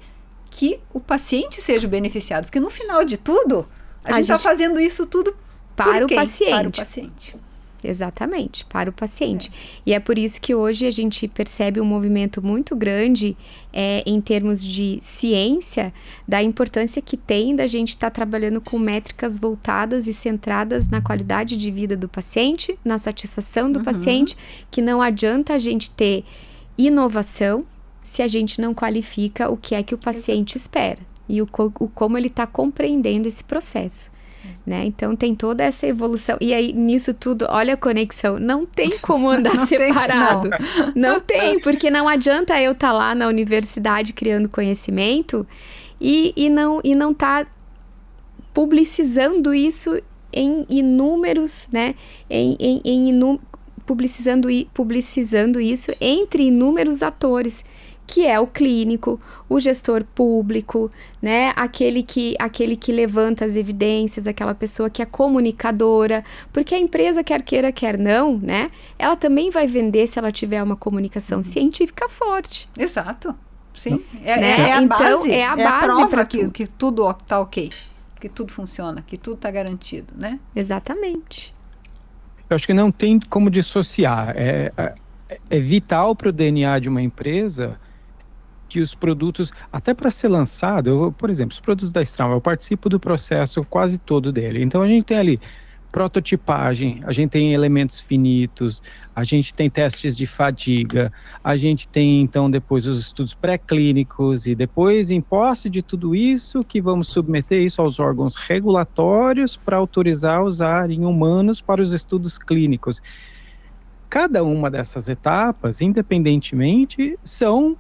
que o paciente seja beneficiado. Porque no final de tudo, a gente está fazendo isso tudo para o paciente. Para o paciente. Exatamente, para o paciente. E é por isso que hoje a gente percebe um movimento muito grande em termos de ciência, da importância que tem da gente estar trabalhando com métricas voltadas e centradas na qualidade de vida do paciente, na satisfação do paciente, que não adianta a gente ter inovação se a gente não qualifica o que é que o paciente espera e como ele está compreendendo esse processo. Né? Então tem toda essa evolução e aí nisso tudo, olha a conexão, não tem como andar separado, não tem, porque não adianta eu estar lá na universidade criando conhecimento e não tá publicizando isso em inúmeros, né, publicizando isso entre inúmeros atores, que é o clínico, o gestor público, né? Aquele que levanta as evidências, aquela pessoa que é comunicadora, porque a empresa, quer queira, quer não, né? Ela também vai vender se ela tiver uma comunicação científica forte. Exato, sim. Né? A então, base, é a base prova tudo. Que tudo está ok, que tudo funciona, que tudo está garantido, né? Exatamente. Eu acho que não tem como dissociar. É vital para o DNA de uma empresa que os produtos, até para ser lançado, por exemplo, os produtos da Straume, eu participo do processo quase todo dele. Então a gente tem ali prototipagem, a gente tem elementos finitos, a gente tem testes de fadiga, a gente tem então depois os estudos pré-clínicos e depois, em posse de tudo isso, que vamos submeter isso aos órgãos regulatórios para autorizar usar em humanos para os estudos clínicos. Cada uma dessas etapas, independentemente, são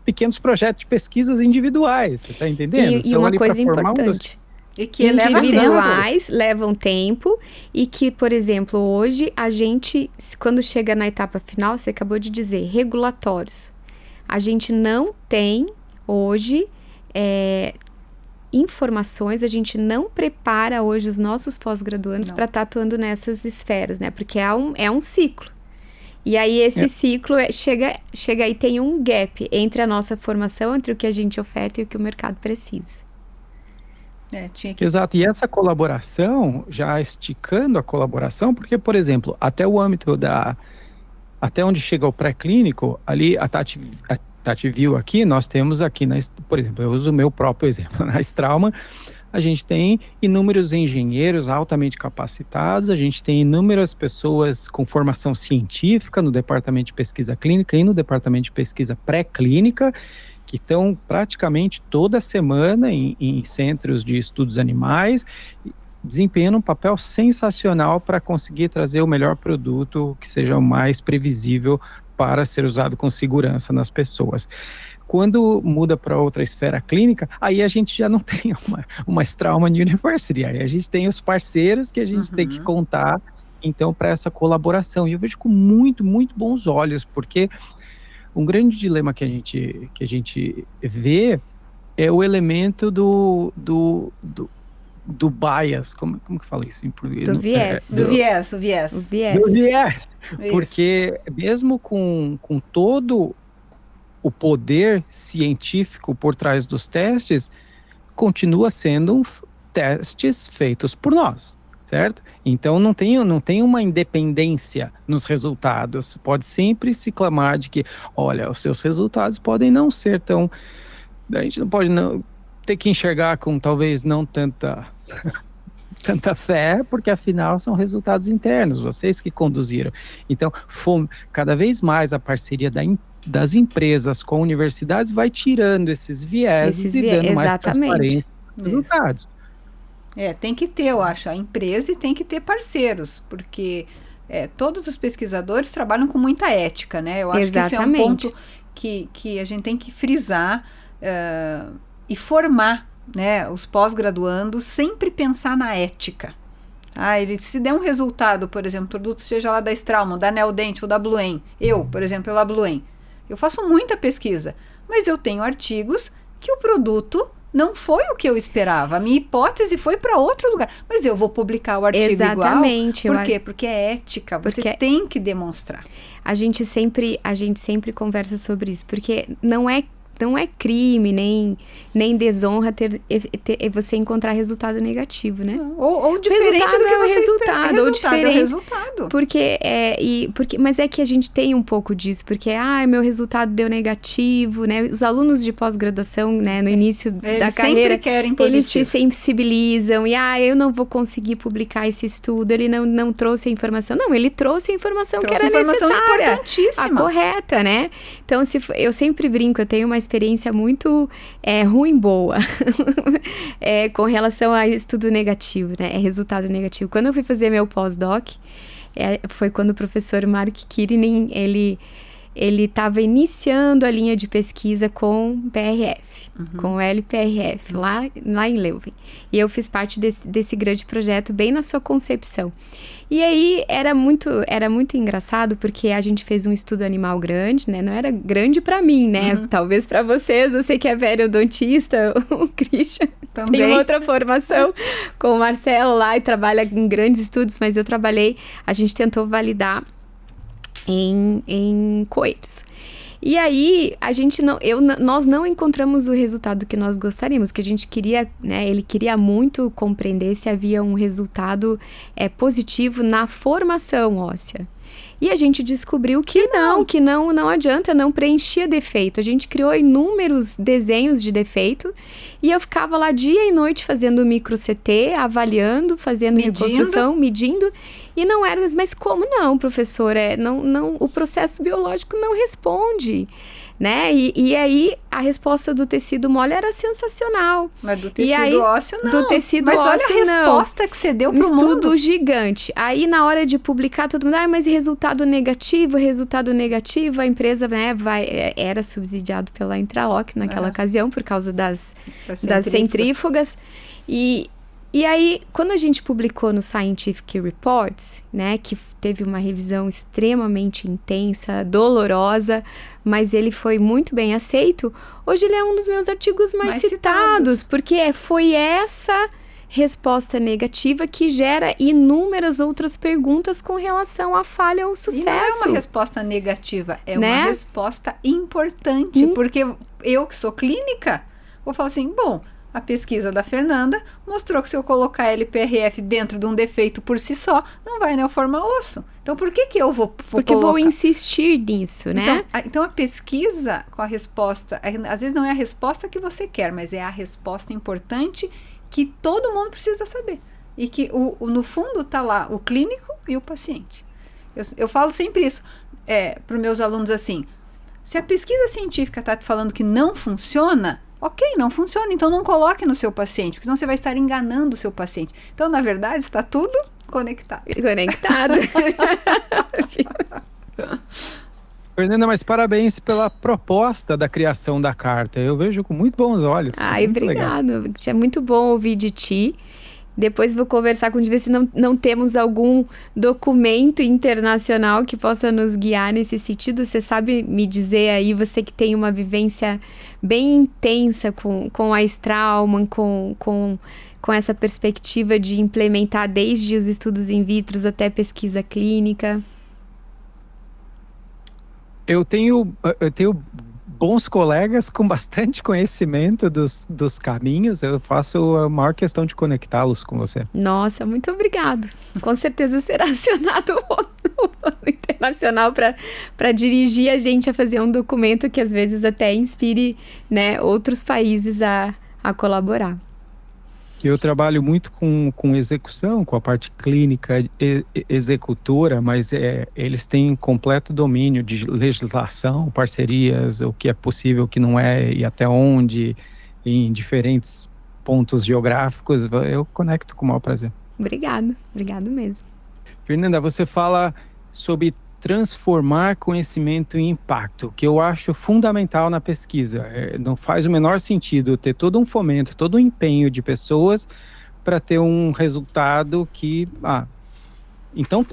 pequenos projetos de pesquisas individuais, você está entendendo? E uma coisa importante, e que individuais levam tempo e que, por exemplo, hoje a gente, quando chega na etapa final, você acabou de dizer, regulatórios. A gente não tem hoje informações, a gente não prepara hoje os nossos pós-graduandos para estar atuando nessas esferas, né? Porque é um ciclo. E aí esse ciclo chega aí, tem um gap entre a nossa formação, entre o que a gente oferta e o que o mercado precisa. Exato, e essa colaboração, já esticando a colaboração, porque, por exemplo, até o âmbito até onde chega o pré-clínico, ali a Tati viu aqui, nós temos aqui, por exemplo, eu uso o meu próprio exemplo, na Straumann, a gente tem inúmeros engenheiros altamente capacitados, a gente tem inúmeras pessoas com formação científica no departamento de pesquisa clínica e no departamento de pesquisa pré-clínica, que estão praticamente toda semana em centros de estudos animais, desempenhando um papel sensacional para conseguir trazer o melhor produto que seja o mais previsível para ser usado com segurança nas pessoas. Quando muda para outra esfera clínica, aí a gente já não tem uma Straumann University, aí a gente tem os parceiros que a gente tem que contar, então, para essa colaboração. E eu vejo com muito, muito bons olhos, porque um grande dilema que a gente vê é o elemento do bias, como que fala isso em português? Do viés. Do viés. Porque mesmo com todo o poder científico por trás dos testes, continua sendo testes feitos por nós, certo? Então não tem uma independência nos resultados. Pode sempre se clamar de que, olha, os seus resultados podem não ser tão... A gente não pode ter que enxergar com talvez não tanta fé, porque afinal são resultados internos, vocês que conduziram. Então, cada vez mais a parceria das empresas com universidades vai tirando esses vieses e dando mais transparência nos resultados. Tem que ter, eu acho, a empresa e tem que ter parceiros, porque todos os pesquisadores trabalham com muita ética, né? Eu acho que isso é um ponto que a gente tem que frisar e formar, né, os pós-graduandos, sempre pensar na ética. Se der um resultado, por exemplo, produto seja lá da Straumann, da Neodent ou da Bluen, por exemplo, pela Bluen, eu faço muita pesquisa, mas eu tenho artigos que o produto não foi o que eu esperava. A minha hipótese foi para outro lugar. Mas eu vou publicar o artigo Exatamente, igual. Por quê? Porque é ética. Você tem que demonstrar. A gente sempre conversa sobre isso. Porque não é crime, nem desonra você encontrar resultado negativo, né? Ou diferente do que você espera. Ou diferente. Resultado. Mas é que a gente tem um pouco disso, porque meu resultado deu negativo, né? Os alunos de pós-graduação, né, no início da carreira, sempre querem positivo. Eles se sensibilizam e eu não vou conseguir publicar esse estudo, ele não trouxe a informação. Não, ele trouxe a informação que era necessária, importantíssima, a correta, né? Então, eu sempre brinco, eu tenho uma experiência muito ruim, boa, com relação a estudo negativo, né? Resultado negativo. Quando eu fui fazer meu pós-doc, foi quando o professor Mark Kirinen, ele estava iniciando a linha de pesquisa com PRF, com LPRF, lá em Leuven. E eu fiz parte desse grande projeto, bem na sua concepção. E aí, era muito engraçado, porque a gente fez um estudo animal grande, né? Não era grande para mim, né? Talvez para vocês, eu sei que é periodontista, o Christian também tem outra formação, com o Marcelo lá, e trabalha em grandes estudos, mas a gente tentou validar em coelhos. E aí, nós não encontramos o resultado que nós gostaríamos, que a gente queria, né, ele queria muito compreender se havia um resultado positivo na formação óssea. E a gente descobriu que não adianta, não preenchia defeito. A gente criou inúmeros desenhos de defeito e eu ficava lá dia e noite fazendo micro CT, avaliando, fazendo reconstrução, medindo. E não era, mas como não, professor? O processo biológico não responde, né? E aí a resposta do tecido mole era sensacional. Mas do tecido ósseo não. Do tecido ósseo olha a resposta que você deu para o mundo. Estudo gigante. Aí na hora de publicar, todo mundo, mas resultado negativo, a empresa, né, era subsidiado pela Intraloc naquela ocasião por causa das centrífugas. E aí, quando a gente publicou no Scientific Reports, né, que teve uma revisão extremamente intensa, dolorosa, mas ele foi muito bem aceito, hoje ele é um dos meus artigos mais citados, porque foi essa resposta negativa que gera inúmeras outras perguntas com relação à falha ou sucesso. E não é uma resposta negativa, é uma resposta importante, porque eu que sou clínica, vou falar assim, bom, a pesquisa da Fernanda mostrou que se eu colocar LPRF dentro de um defeito por si só, não vai neoformar osso. Então, por que eu vou Porque colocar? Vou insistir nisso, né? Então, a pesquisa com a resposta, às vezes não é a resposta que você quer, mas é a resposta importante que todo mundo precisa saber. E que, no fundo, está lá o clínico e o paciente. Eu falo sempre isso para os meus alunos assim, se a pesquisa científica está te falando que não funciona, ok, não funciona, então não coloque no seu paciente, porque senão você vai estar enganando o seu paciente. Então, na verdade, está tudo conectado. Fernanda, mas parabéns pela proposta da criação da carta. Eu vejo com muito bons olhos. Ai, obrigado. É muito bom ouvir de ti. Depois vou conversar com ver se não temos algum documento internacional que possa nos guiar nesse sentido. Você sabe me dizer aí, você que tem uma vivência bem intensa com a Straumann, com essa perspectiva de implementar desde os estudos in vitro até pesquisa clínica? Eu tenho bons colegas com bastante conhecimento dos caminhos. Eu faço a maior questão de conectá-los com você. Nossa, muito obrigado. Com certeza será acionado o Fundo Internacional para dirigir a gente a fazer um documento que às vezes até inspire, né, outros países a colaborar. Eu trabalho muito com execução, com a parte clínica, executora, mas eles têm completo domínio de legislação, parcerias, o que é possível, o que não é, e até onde, em diferentes pontos geográficos. Eu conecto com o maior prazer. Obrigado mesmo. Fernanda, você fala sobre transformar conhecimento em impacto, que eu acho fundamental na pesquisa. Não faz o menor sentido ter todo um fomento, todo um empenho de pessoas para ter um resultado que... então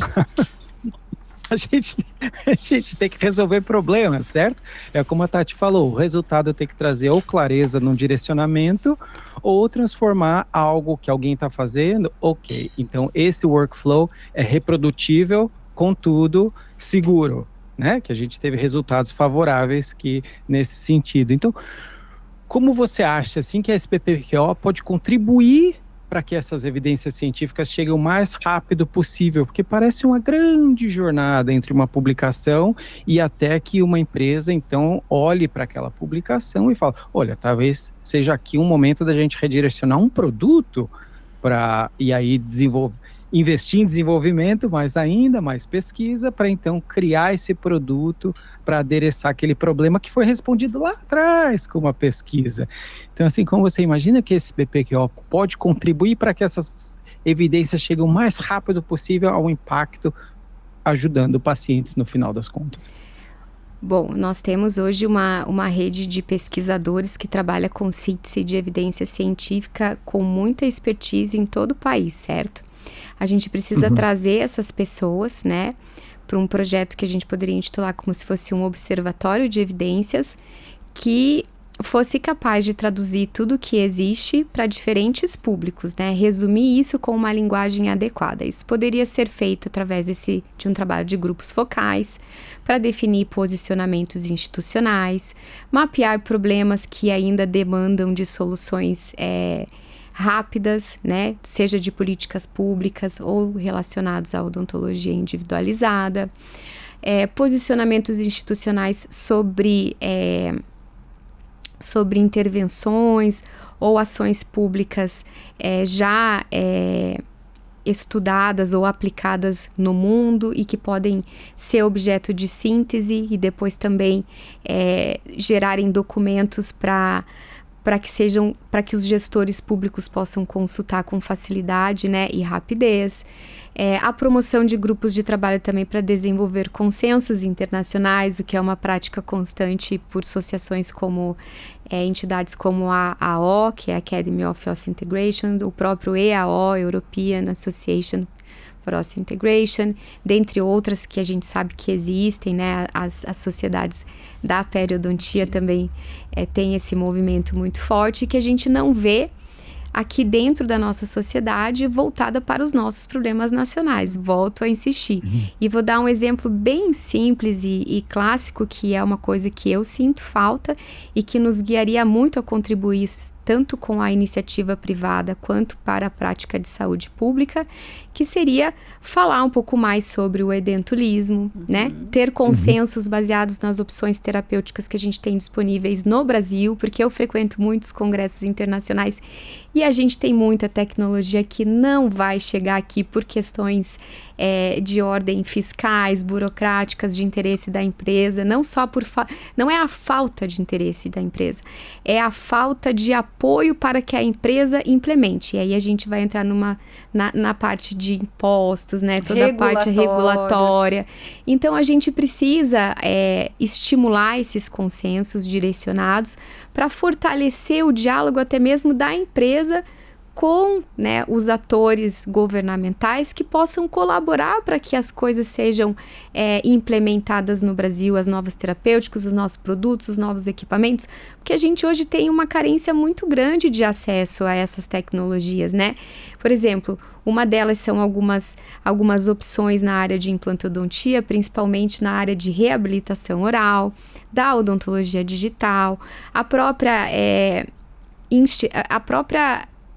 a gente tem que resolver problemas, certo? É como a Tati falou, o resultado tem que trazer ou clareza no direcionamento ou transformar algo que alguém está fazendo. Ok, então esse workflow é reprodutível, contudo, seguro, né? Que a gente teve resultados favoráveis nesse sentido. Então, como você acha assim, que a SBPQO pode contribuir para que essas evidências científicas cheguem o mais rápido possível? Porque parece uma grande jornada entre uma publicação e até que uma empresa, então, olhe para aquela publicação e fala, olha, talvez seja aqui um momento da gente redirecionar um produto e aí investir em desenvolvimento, mas ainda mais pesquisa, para então criar esse produto para adereçar aquele problema que foi respondido lá atrás com uma pesquisa. Então, assim, como você imagina que esse BPQO pode contribuir para que essas evidências cheguem o mais rápido possível ao impacto, ajudando pacientes no final das contas? Bom, nós temos hoje uma rede de pesquisadores que trabalha com síntese de evidência científica com muita expertise em todo o país, certo? A gente precisa trazer essas pessoas, né, para um projeto que a gente poderia intitular como se fosse um observatório de evidências que fosse capaz de traduzir tudo o que existe para diferentes públicos, né, resumir isso com uma linguagem adequada. Isso poderia ser feito através de um trabalho de grupos focais, para definir posicionamentos institucionais, mapear problemas que ainda demandam de soluções rápidas, né, seja de políticas públicas ou relacionados à odontologia individualizada, posicionamentos institucionais sobre intervenções ou ações públicas já estudadas ou aplicadas no mundo e que podem ser objeto de síntese e depois também gerarem documentos para que os gestores públicos possam consultar com facilidade, né, e rapidez. A promoção de grupos de trabalho também para desenvolver consensos internacionais, o que é uma prática constante por associações como entidades como a AO, que é a Academy of Osseointegration, o próprio EAO, European Association for Osseointegration, dentre outras que a gente sabe que existem, né? As sociedades da periodontia também têm esse movimento muito forte que a gente não vê aqui dentro da nossa sociedade voltada para os nossos problemas nacionais. Volto a insistir. E vou dar um exemplo bem simples e clássico, que é uma coisa que eu sinto falta e que nos guiaria muito a contribuir tanto com a iniciativa privada quanto para a prática de saúde pública, que seria falar um pouco mais sobre o edentulismo, né? Ter consensos baseados nas opções terapêuticas que a gente tem disponíveis no Brasil, porque eu frequento muitos congressos internacionais e a gente tem muita tecnologia que não vai chegar aqui por questões de ordem fiscais, burocráticas, de interesse da empresa, não é a falta de interesse da empresa, é a falta de apoio para que a empresa implemente. E aí a gente vai entrar na parte de impostos, né? Toda a parte regulatória. Então a gente precisa estimular esses consensos direcionados para fortalecer o diálogo até mesmo da empresa com, né, os atores governamentais que possam colaborar para que as coisas sejam implementadas no Brasil, as novas terapêuticas, os novos produtos, os novos equipamentos, porque a gente hoje tem uma carência muito grande de acesso a essas tecnologias, né? Por exemplo, uma delas são algumas opções na área de implantodontia, principalmente na área de reabilitação oral, da odontologia digital,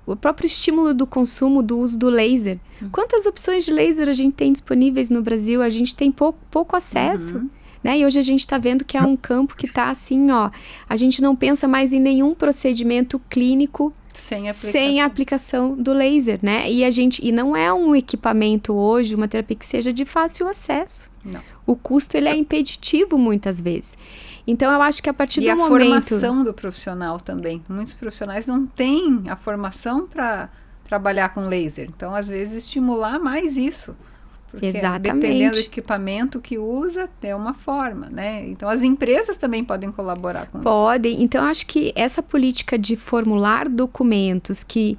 o próprio estímulo do consumo, do uso do laser. Quantas opções de laser a gente tem disponíveis no Brasil? A gente tem pouco acesso, né? E hoje a gente está vendo que é um campo que está assim, ó, a gente não pensa mais em nenhum procedimento clínico sem a aplicação do laser, né? E não é um equipamento hoje, uma terapia que seja de fácil acesso. Não. O custo, ele é impeditivo muitas vezes. Então, eu acho que a partir do momento... E a formação do profissional também. Muitos profissionais não têm a formação para trabalhar com laser. Então, às vezes, estimular mais isso. Porque Exatamente. Dependendo do equipamento que usa, é uma forma, né? Então, as empresas também podem colaborar com isso. Podem. Então, eu acho que essa política de formular documentos que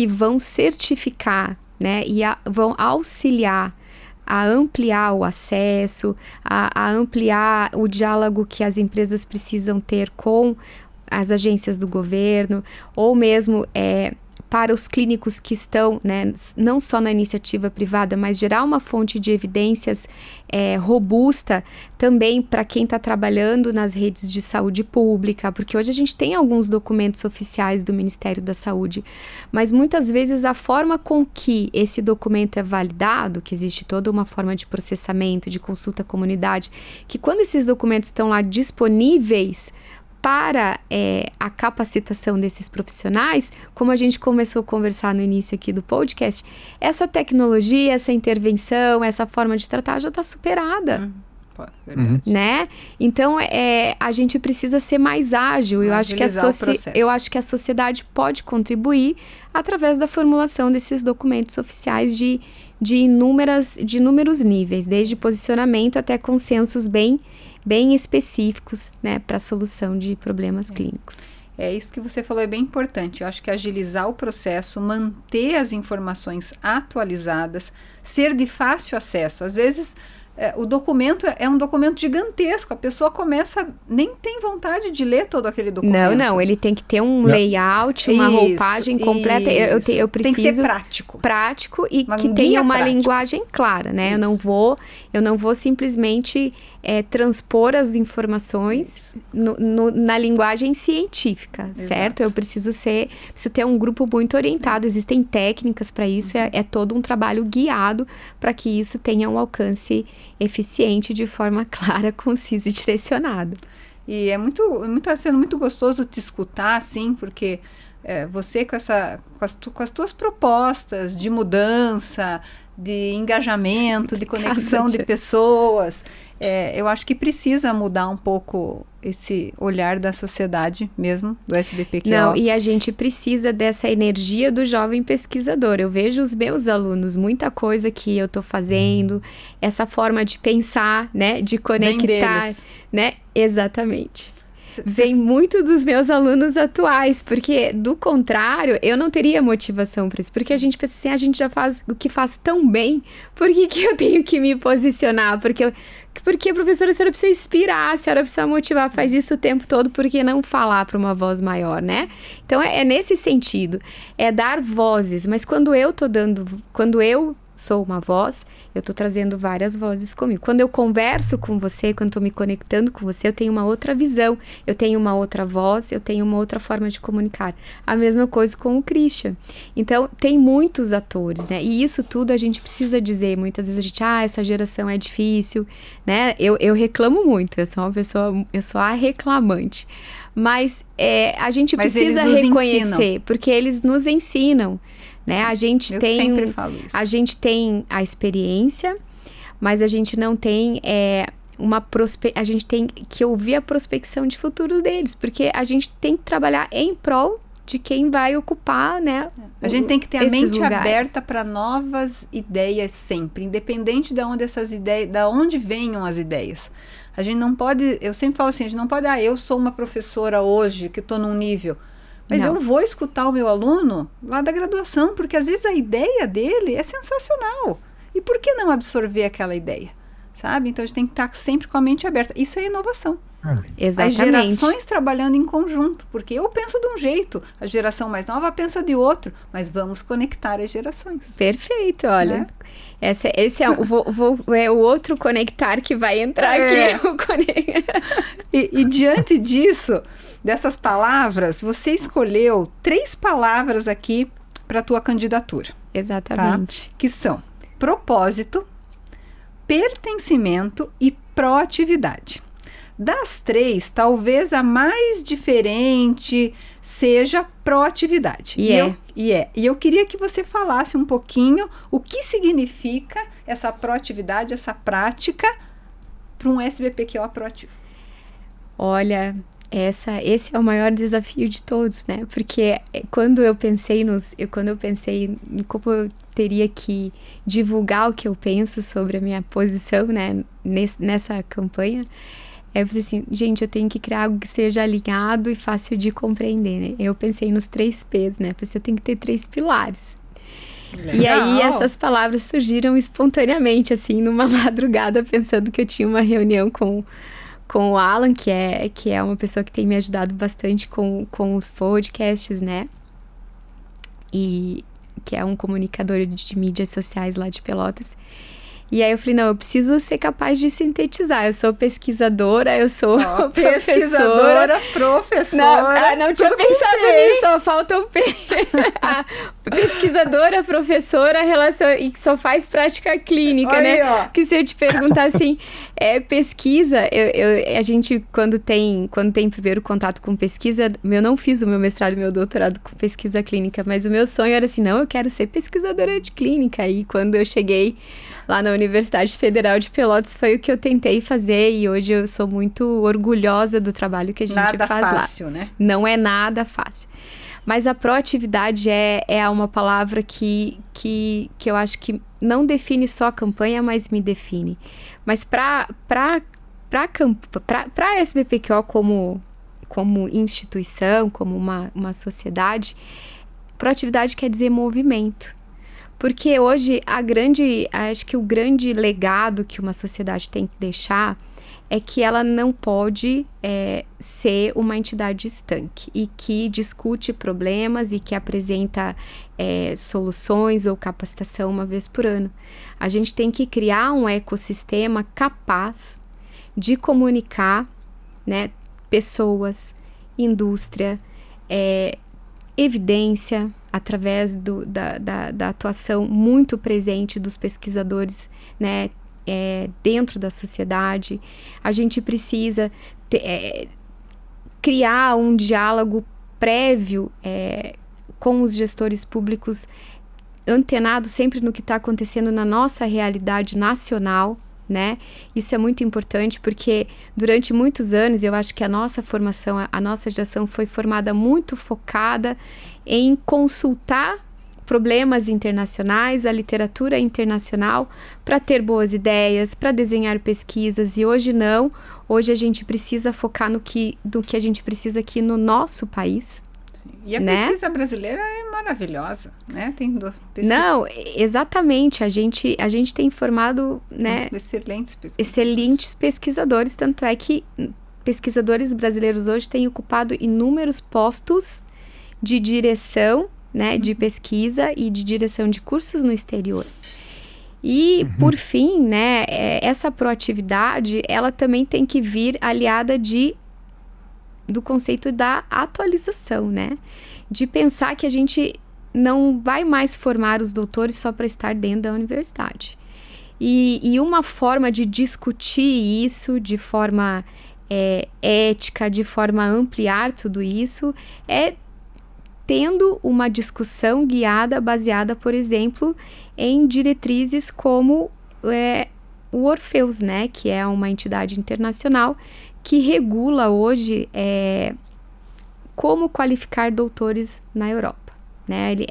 vão certificar, né, e vão auxiliar a ampliar o acesso, a ampliar o diálogo que as empresas precisam ter com as agências do governo, ou mesmo para os clínicos que estão, né, não só na iniciativa privada, mas gerar uma fonte de evidências robusta também para quem está trabalhando nas redes de saúde pública, porque hoje a gente tem alguns documentos oficiais do Ministério da Saúde, mas muitas vezes a forma com que esse documento é validado, que existe toda uma forma de processamento, de consulta à comunidade, que quando esses documentos estão lá disponíveis para a capacitação desses profissionais, como a gente começou a conversar no início aqui do podcast, essa tecnologia, essa intervenção, essa forma de tratar já está superada. Verdade. Né? Então, a gente precisa ser mais ágil. Eu acho que a sociedade pode contribuir através da formulação desses documentos oficiais de inúmeros níveis, desde posicionamento até consensos bem específicos, né, para a solução de problemas clínicos. Isso que você falou é bem importante. Eu acho que agilizar o processo, manter as informações atualizadas, ser de fácil acesso. Às vezes, o documento é um documento gigantesco, a pessoa nem tem vontade de ler todo aquele documento. Não, ele tem que ter um layout, uma roupagem completa. Eu preciso... Tem que ser prático. Prático e que tenha uma linguagem clara, né? Eu não vou simplesmente transpor as informações na linguagem científica, certo? Eu preciso ter um grupo muito orientado. Existem técnicas para isso, é todo um trabalho guiado para que isso tenha um alcance eficiente de forma clara, concisa e direcionada. E tá sendo muito gostoso te escutar, assim, porque você com as tuas propostas de mudança, de engajamento, de conexão de pessoas, eu acho que precisa mudar um pouco esse olhar da sociedade mesmo, do SBPQO. Não, e a gente precisa dessa energia do jovem pesquisador. Eu vejo os meus alunos, muita coisa que eu estou fazendo, essa forma de pensar, né, de conectar, né, exatamente. Vem muito dos meus alunos atuais, porque, do contrário, eu não teria motivação para isso. Porque a gente pensa assim, a gente já faz o que faz tão bem, por que eu tenho que me posicionar? Porque a professora, a senhora precisa inspirar, a senhora precisa motivar, faz isso o tempo todo, por que não falar para uma voz maior, né? Então, é nesse sentido, é dar vozes, mas quando eu sou uma voz, eu estou trazendo várias vozes comigo. Quando eu converso com você, quando estou me conectando com você, eu tenho uma outra visão, eu tenho uma outra voz, eu tenho uma outra forma de comunicar. A mesma coisa com o Christian. Então, tem muitos atores, né? E isso tudo a gente precisa dizer. Muitas vezes a gente, essa geração é difícil, né? Eu reclamo muito, eu sou uma pessoa, eu sou a reclamante. Mas a gente precisa reconhecer, porque eles nos ensinam. Né? A gente sempre falo isso. A gente tem a experiência, mas a gente não tem a gente tem que ouvir a prospecção de futuro deles, porque a gente tem que trabalhar em prol de quem vai ocupar, né? A gente tem que ter a mente aberta para novas ideias sempre, independente de onde essas ideias, da onde venham as ideias. A gente não pode, eu sempre falo assim, a gente não pode, eu sou uma professora hoje que estou num nível. Mas eu vou escutar o meu aluno lá da graduação, porque às vezes a ideia dele é sensacional. E por que não absorver aquela ideia? Sabe? Então a gente tem que estar sempre com a mente aberta. Isso é inovação. Exatamente. As gerações trabalhando em conjunto, porque eu penso de um jeito, a geração mais nova pensa de outro, mas vamos conectar as gerações. Perfeito, olha. Né? Esse é o outro conectar que vai entrar aqui. E diante disso, dessas palavras, você escolheu 3 palavras aqui para a tua candidatura. Exatamente. Tá? Que são propósito, pertencimento e proatividade. Das 3, talvez a mais diferente seja proatividade. E eu queria que você falasse um pouquinho o que significa essa proatividade, essa prática para um SBPQO proativo. Olha, esse é o maior desafio de todos, né? Porque quando eu pensei em como eu teria que divulgar o que eu penso sobre a minha posição, né, nessa campanha, eu pensei assim, gente, eu tenho que criar algo que seja alinhado e fácil de compreender, né? Eu pensei nos 3 P's, né? Eu tenho que ter 3 pilares. Legal. E aí essas palavras surgiram espontaneamente, assim, numa madrugada, pensando que eu tinha uma reunião com o Alan, que é uma pessoa que tem me ajudado bastante com os podcasts, né? E que é um comunicador de mídias sociais lá de Pelotas. E aí eu falei, não, eu preciso ser capaz de sintetizar. Eu sou pesquisadora, eu sou pesquisadora, professora. Não tinha pensado nisso, só falta o P. Pesquisadora, professora, e que só faz prática clínica, olha, né? Ó. Que se eu te perguntar assim, pesquisa, a gente, quando tem primeiro contato com pesquisa, eu não fiz o meu mestrado e meu doutorado com pesquisa clínica, mas o meu sonho era assim, não, eu quero ser pesquisadora de clínica. E quando eu cheguei lá na Universidade Federal de Pelotas, foi o que eu tentei fazer, e hoje eu sou muito orgulhosa do trabalho que a gente faz lá. Nada fácil, né? Não é nada fácil. Mas a proatividade é uma palavra que eu acho que não define só a campanha, mas me define. Mas para a SBPQO como instituição, como uma sociedade, proatividade quer dizer movimento. Porque hoje acho que o grande legado que uma sociedade tem que deixar é que ela não pode ser uma entidade estanque e que discute problemas e que apresenta soluções ou capacitação uma vez por ano. A gente tem que criar um ecossistema capaz de comunicar, né, pessoas, indústria, evidência, através da atuação muito presente dos pesquisadores, né, dentro da sociedade. A gente precisa criar um diálogo prévio com os gestores públicos, antenado sempre no que está acontecendo na nossa realidade nacional, né? Isso é muito importante porque durante muitos anos eu acho que a nossa formação, a nossa geração foi formada muito focada em consultar problemas internacionais, a literatura internacional, para ter boas ideias, para desenhar pesquisas, e hoje não. Hoje a gente precisa focar no que a gente precisa aqui no nosso país. Sim. E a pesquisa brasileira é maravilhosa, né? Tem duas pesquisas. Não, exatamente. A gente tem formado, né, excelentes pesquisadores, tanto é que pesquisadores brasileiros hoje têm ocupado inúmeros postos de direção, né, de pesquisa e de direção de cursos no exterior. E, por fim, né, essa proatividade, ela também tem que vir aliada do conceito da atualização, né? De pensar que a gente não vai mais formar os doutores só para estar dentro da universidade. E uma forma de discutir isso de forma ética, de forma a ampliar tudo isso, é tendo uma discussão guiada, baseada, por exemplo, em diretrizes como o Orfeus, né, que é uma entidade internacional que regula hoje como qualificar doutores na Europa, né? Ele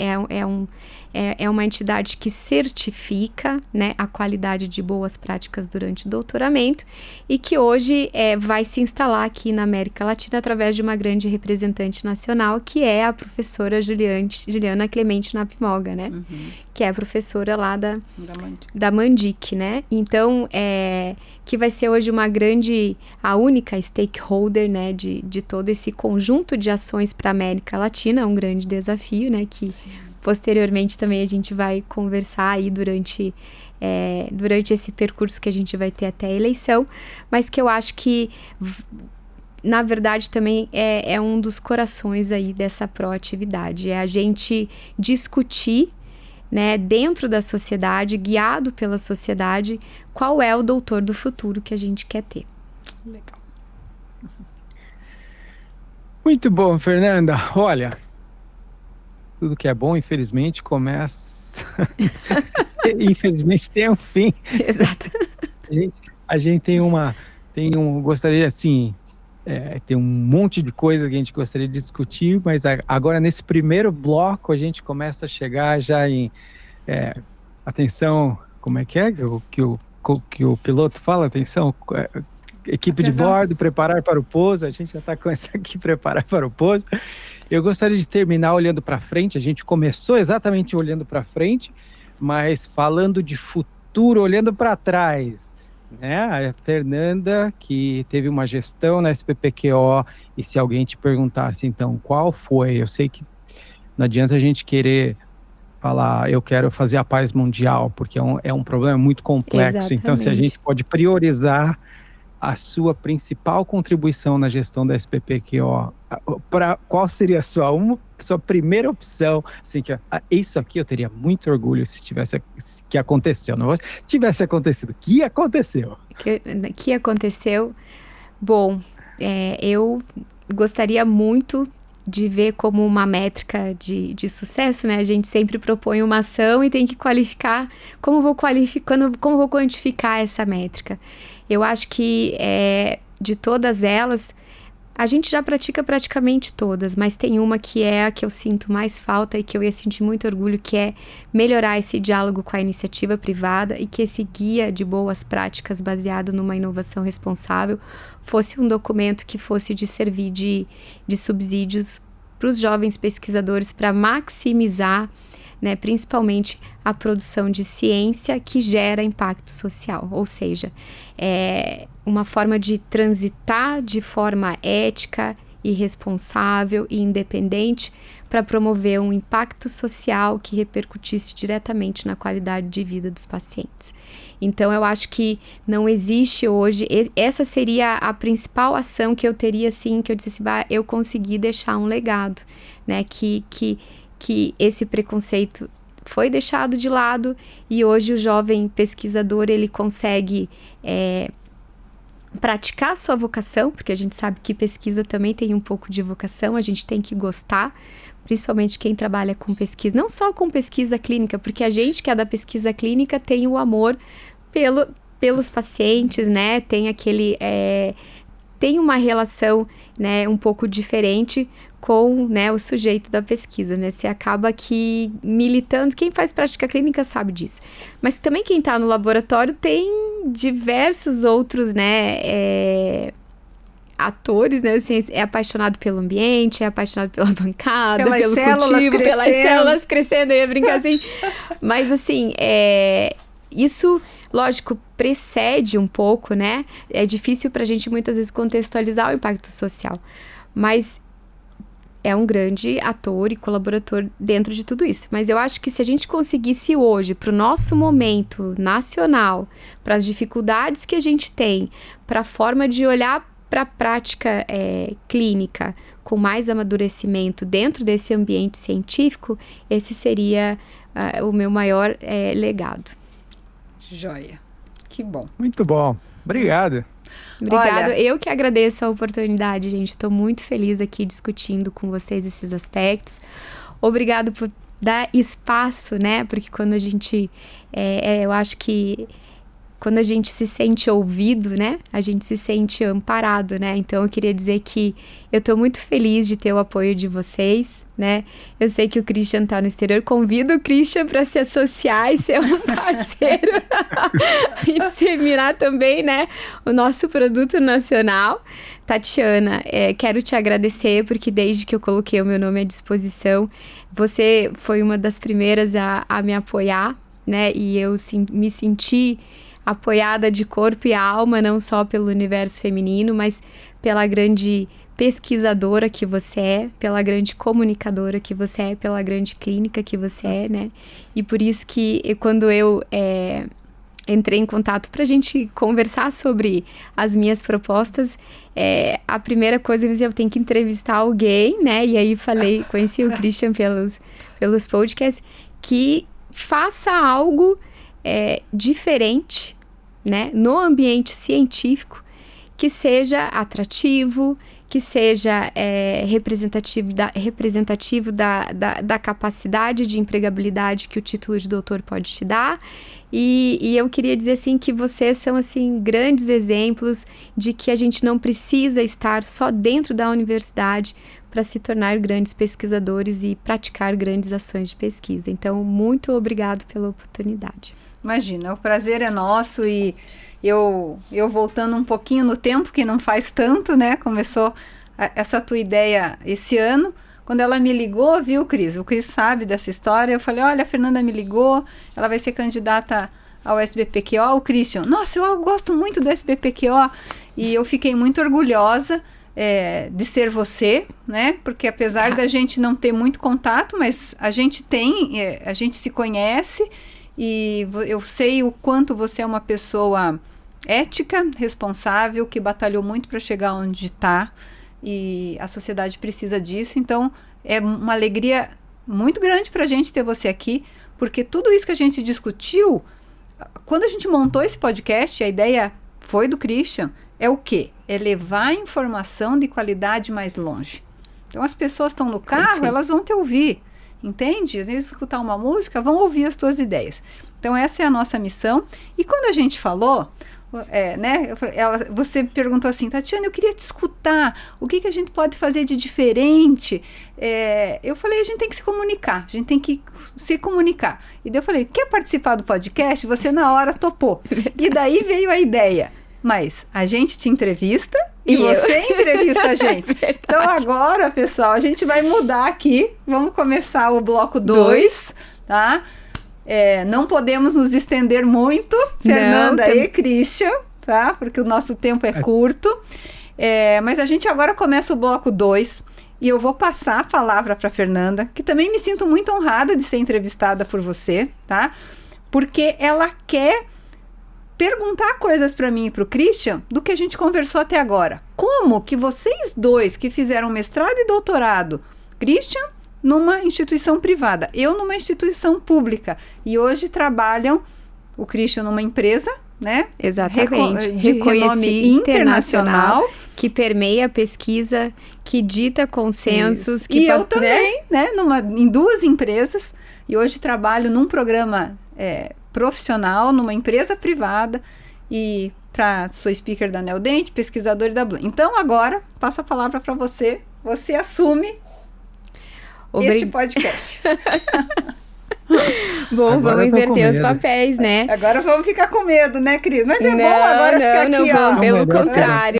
é uma entidade que certifica, né, a qualidade de boas práticas durante o doutoramento e que hoje vai se instalar aqui na América Latina através de uma grande representante nacional, que é a professora Juliana Clemente Napimoga, né? Que é a professora lá da Mandic, né? Então, que vai ser hoje a única stakeholder, né, de todo esse conjunto de ações para a América Latina, um grande desafio, né, que posteriormente também a gente vai conversar aí durante esse percurso que a gente vai ter até a eleição, mas que eu acho que, na verdade, também é um dos corações aí dessa proatividade, é a gente discutir, né, dentro da sociedade, guiado pela sociedade, qual é o doutor do futuro que a gente quer ter. Legal. Muito bom, Fernanda. Olha, tudo que é bom, infelizmente, começa... infelizmente tem um fim. Exato. A gente gostaria, assim, tem um monte de coisa que a gente gostaria de discutir, mas agora, nesse primeiro bloco, a gente começa a chegar já em... atenção, como é que o piloto fala? Atenção, equipe de bordo, preparar para o pouso. A gente já está começando aqui, preparar para o pouso. Eu gostaria de terminar olhando para frente. A gente começou exatamente olhando para frente, mas falando de futuro, olhando para trás, né? A Fernanda, que teve uma gestão na SPPQO, e se alguém te perguntasse, então, qual foi? Eu sei que não adianta a gente querer falar, eu quero fazer a paz mundial, porque é um problema muito complexo. Exatamente. Então, se a gente pode priorizar a sua principal contribuição na gestão da SPPQO, qual seria a sua primeira opção? Assim, isso aqui eu teria muito orgulho se aconteceu. Não, se tivesse acontecido. Que aconteceu? Que aconteceu? Bom, eu gostaria muito de ver como uma métrica de sucesso, né? A gente sempre propõe uma ação e tem que qualificar. Como vou quantificar essa métrica? Eu acho que de todas elas, a gente já pratica praticamente todas, mas tem uma que é a que eu sinto mais falta e que eu ia sentir muito orgulho, que é melhorar esse diálogo com a iniciativa privada e que esse guia de boas práticas baseado numa inovação responsável fosse um documento que fosse de servir de subsídios para os jovens pesquisadores para maximizar né, principalmente a produção de ciência que gera impacto social, ou seja, uma forma de transitar de forma ética e responsável e independente para promover um impacto social que repercutisse diretamente na qualidade de vida dos pacientes. Então, eu acho que não existe hoje, essa seria a principal ação que eu teria, assim, que eu disse assim, eu consegui deixar um legado, né, que esse preconceito foi deixado de lado e hoje o jovem pesquisador, ele consegue praticar a sua vocação, porque a gente sabe que pesquisa também tem um pouco de vocação, a gente tem que gostar, principalmente quem trabalha com pesquisa, não só com pesquisa clínica, porque a gente que é da pesquisa clínica tem o amor pelos pacientes, né, tem tem uma relação, né, um pouco diferente com, né, o sujeito da pesquisa, né, você acaba aqui militando, quem faz prática clínica sabe disso, mas também quem está no laboratório tem diversos outros, né, atores, né, assim, é apaixonado pelo ambiente, é apaixonado pela bancada, pelo cultivo, pelas células crescendo, eu ia brincar assim, mas assim, isso, lógico, precede um pouco, né, é difícil pra gente muitas vezes contextualizar o impacto social, mas é um grande ator e colaborador dentro de tudo isso. Mas eu acho que se a gente conseguisse hoje, para o nosso momento nacional, para as dificuldades que a gente tem, para a forma de olhar para a prática clínica com mais amadurecimento dentro desse ambiente científico, esse seria o meu maior legado. Joia. Que bom. Muito bom. Obrigado. Obrigada, eu que agradeço a oportunidade, gente, estou muito feliz aqui discutindo com vocês esses aspectos, obrigado por dar espaço, né, porque quando a gente, eu acho que quando a gente se sente ouvido, né, a gente se sente amparado, né, então eu queria dizer que eu estou muito feliz de ter o apoio de vocês, né, eu sei que o Christian está no exterior, convido o Christian para se associar e ser um parceiro e disseminar também, né, o nosso produto nacional. Tatiana, quero te agradecer porque desde que eu coloquei o meu nome à disposição, você foi uma das primeiras a me apoiar, né, e eu me senti apoiada de corpo e alma, não só pelo universo feminino, mas pela grande pesquisadora que você é, pela grande comunicadora que você é, pela grande clínica que você é, né? E por isso que quando eu entrei em contato para a gente conversar sobre as minhas propostas, a primeira coisa eu dizia, eu tenho que entrevistar alguém, né? E aí conheci o Christian pelos podcasts, que faça algo diferente, né, no ambiente científico, que seja atrativo, que seja representativo da capacidade de empregabilidade que o título de doutor pode te dar. E eu queria dizer assim que vocês são assim grandes exemplos de que a gente não precisa estar só dentro da universidade para se tornar grandes pesquisadores e praticar grandes ações de pesquisa. Então, muito obrigado pela oportunidade. Imagina, o prazer é nosso e eu voltando um pouquinho no tempo, que não faz tanto, né? Começou essa tua ideia esse ano. Quando ela me ligou, viu, Cris? O Cris sabe dessa história. Eu falei, olha, a Fernanda me ligou, ela vai ser candidata ao SBPQO. O Christian, nossa, eu gosto muito do SBPQO. E eu fiquei muito orgulhosa de ser você, né? Porque apesar da gente não ter muito contato, mas a gente a gente se conhece. E eu sei o quanto você é uma pessoa ética, responsável, que batalhou muito para chegar onde está, e a sociedade precisa disso. Então, é uma alegria muito grande para a gente ter você aqui, porque tudo isso que a gente discutiu, quando a gente montou esse podcast, a ideia foi do Christian, é o quê? É levar a informação de qualidade mais longe. Então, as pessoas estão no carro, elas vão te ouvir. Entende? Às vezes escutar uma música, vão ouvir as tuas ideias. Então essa é a nossa missão. E quando a gente falou, né, você perguntou assim, Tatiana, eu queria te escutar, o que a gente pode fazer de diferente? Eu falei, a gente tem que se comunicar, a gente tem que se comunicar. E daí eu falei, quer participar do podcast? Você na hora topou. E daí veio a ideia. Mas a gente te entrevista e você entrevista a gente. Então agora, pessoal, a gente vai mudar aqui. Vamos começar o bloco 2, tá? Não podemos nos estender muito, Fernanda e Christian, tá? Porque o nosso tempo é curto. Mas a gente agora começa o bloco 2 e eu vou passar a palavra para Fernanda, que também me sinto muito honrada de ser entrevistada por você, tá? Porque ela quer perguntar coisas para mim e para o Christian do que a gente conversou até agora. Como que vocês dois que fizeram mestrado e doutorado, Christian numa instituição privada, eu numa instituição pública, e hoje trabalham, o Christian numa empresa, né? Exatamente. De renome internacional, que permeia a pesquisa, que dita consensos. E eu também, né? Em 2 empresas, e hoje trabalho num programa profissional, numa empresa privada, e sou speaker da Neodente, pesquisador da Blum. Então agora, passo a palavra para você, você assume este podcast. Bom, agora vamos inverter os papéis, né? Agora vamos ficar com medo, né, Cris? Mas é bom agora ficar aqui, ó. Pelo contrário.